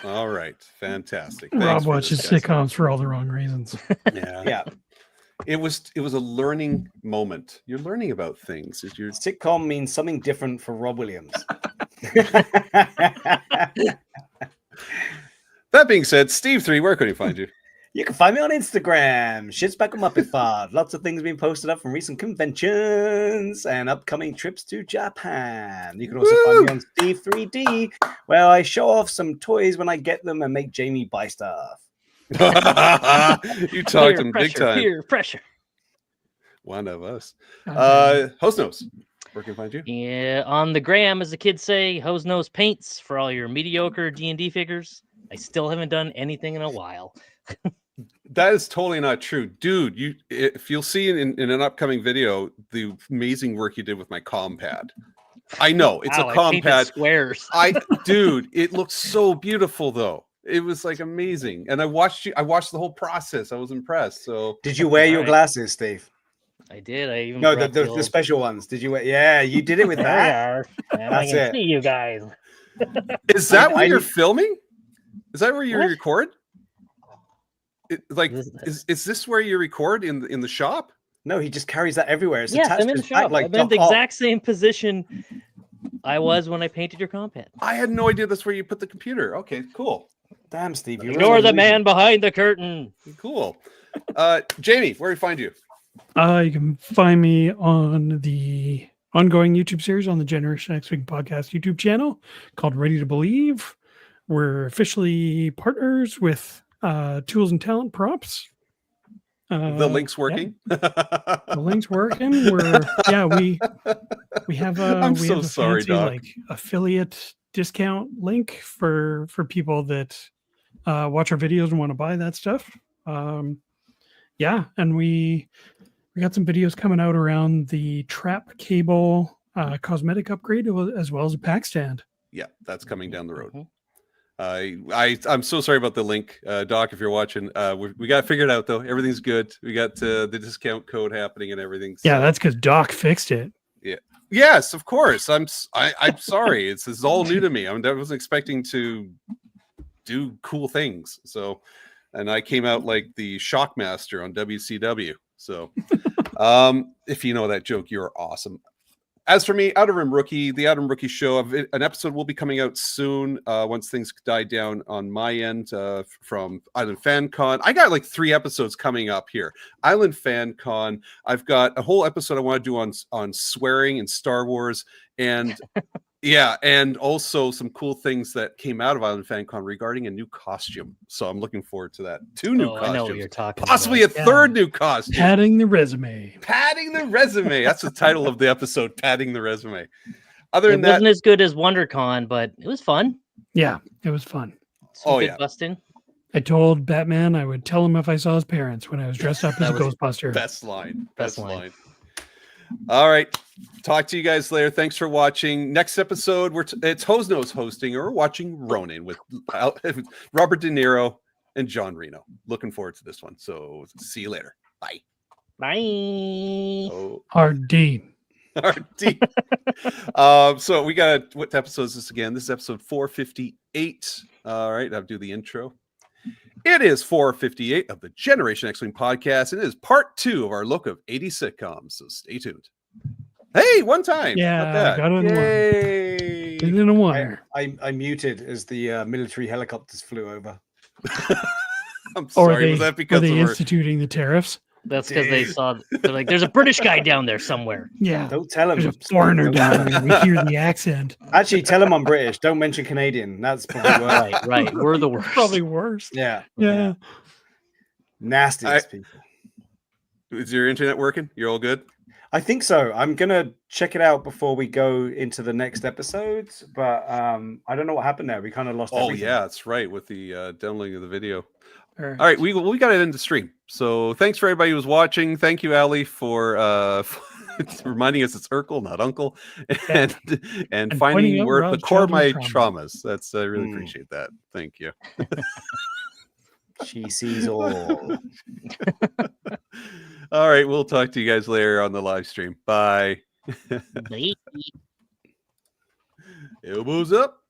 All right, fantastic. Rob Thanks for watches this, guys. sitcoms for all the wrong reasons. Yeah, Yeah. It was a learning moment. You're learning about things. Is your Sitcom means something different for Rob Williams. That being said, Steve 3, where can you find you? You can find me on Instagram. Shit's back on Muppet Fart. Lots of things being posted up from recent conventions and upcoming trips to Japan. You can also find me on Steve 3D, where I show off some toys when I get them and make Jamie buy stuff. You talked him big time. Peer pressure. One of us. God Host Nose, where can I find you? Yeah, on the gram, as the kids say, Hose Nose Paints for all your mediocre D&D figures. I still haven't done anything in a while. That is totally not true, dude. If you'll see in an upcoming video the amazing work you did with my compad. I know it's Wow, a I painted compad. squares. Dude, it looks so beautiful though. It was like amazing, and I watched the whole process. I was impressed. So Did you wear your Alright. glasses, Steve? I did. I even No, brought the old- special ones. Did you wear? Yeah, you did it with There that. we are. Now I That's can it. see you guys. is that I where you're need- filming? Is that where you What? record? This- Is this where you record in the shop? No, he just carries that everywhere. It's Yes, attached I'm in to the his back shop. like I'm in the Doc Ock. exact same position I was when I painted your compad. I had no idea that's where you put the computer. Okay, cool. Damn, Steve. You Ignore really the man behind the curtain. Cool. Jamie, where do we find you? You can find me on the ongoing YouTube series on the Generation X Wing podcast YouTube channel called Ready to Believe. We're officially partners with Tools and Talent Props. The link's working. The link's working. We have a I'm we so have a sorry, fancy, Doc. like affiliate discount link for people that watch our videos and want to buy that stuff. And we got some videos coming out around the trap cable cosmetic upgrade as well as a pack stand. Yeah, that's coming down the road. Mhm. I'm so sorry about the link, Doc. If you're watching, we got to figure it out though. Everything's good. We got the discount code happening and everything. Yeah, so- that's because Doc fixed it. Yes, of course. I'm sorry. This is all new to me. I wasn't expecting to do cool things. So, and I came out like the Shockmaster on WCW. So, if you know that joke, you're awesome. As for me, Out of Room Rookie, the Out of Room Rookie show, an episode will be coming out soon once things die down on my end from Island Fan Con. I got like 3 episodes coming up here. Island Fan Con. I've got a whole episode I want to do on swearing in Star Wars. And yeah, and also some cool things that came out of Island Fan Con regarding a new costume. So I'm looking forward to that. 2 new Oh, I costumes. know what you're talking Possibly about. a third new costume. Padding the resume. Padding the resume. That's the title of the episode, Padding the Resume. Other It than that, wasn't as good as WonderCon, but it was fun. Yeah, it was fun. Some Oh, good yeah. busting. I told Batman I would tell him if I saw his parents when I was dressed up as a That was Ghostbuster. best line. Best Best line. line. All right. Talk to you guys later. Thanks for watching. Next episode, it's Hose Nose hosting, or we're watching Ronin with Robert De Niro and John Reno. Looking forward to this one. So see you later. Bye. Bye. Oh, Hard D. RD. So we got, what episode is this again? This is episode 458. All right, I'll do the intro. It is 458 of the Generation X-Wing podcast, and it is part 2 of our look of 80 sitcoms. So stay tuned. Hey, one time. Yeah, Not bad. got it in one. Yay. It in a wire. I muted as the military helicopters flew over. I'm Or sorry. they, Was that were because they of our... instituting the tariffs? That's because they saw, they're like, there's a British guy down there somewhere. Yeah. Don't tell them. There's a foreigner down there. We hear the accent. Actually, tell them I'm British. Don't mention Canadian. That's probably worse. Right. We're the worst. Probably worse. Yeah. Yeah. Nastiest people. Is your internet working? You're all good? I think so. I'm gonna check it out before we go into the next episode, but I don't know what happened there. We kind of lost. Oh, everything. yeah, that's right. With the downloading of the video. All right. All right, we got it in the stream. So thanks for everybody who was watching. Thank you, Ali, for reminding us it's Urkel, not Uncle, and And finding pointing out where the Rob's core of my childhood trauma. traumas. That's I really appreciate that. Thank you. She sees all. All right, we'll talk to you guys later on the live stream. Bye. Bye. Elbows up.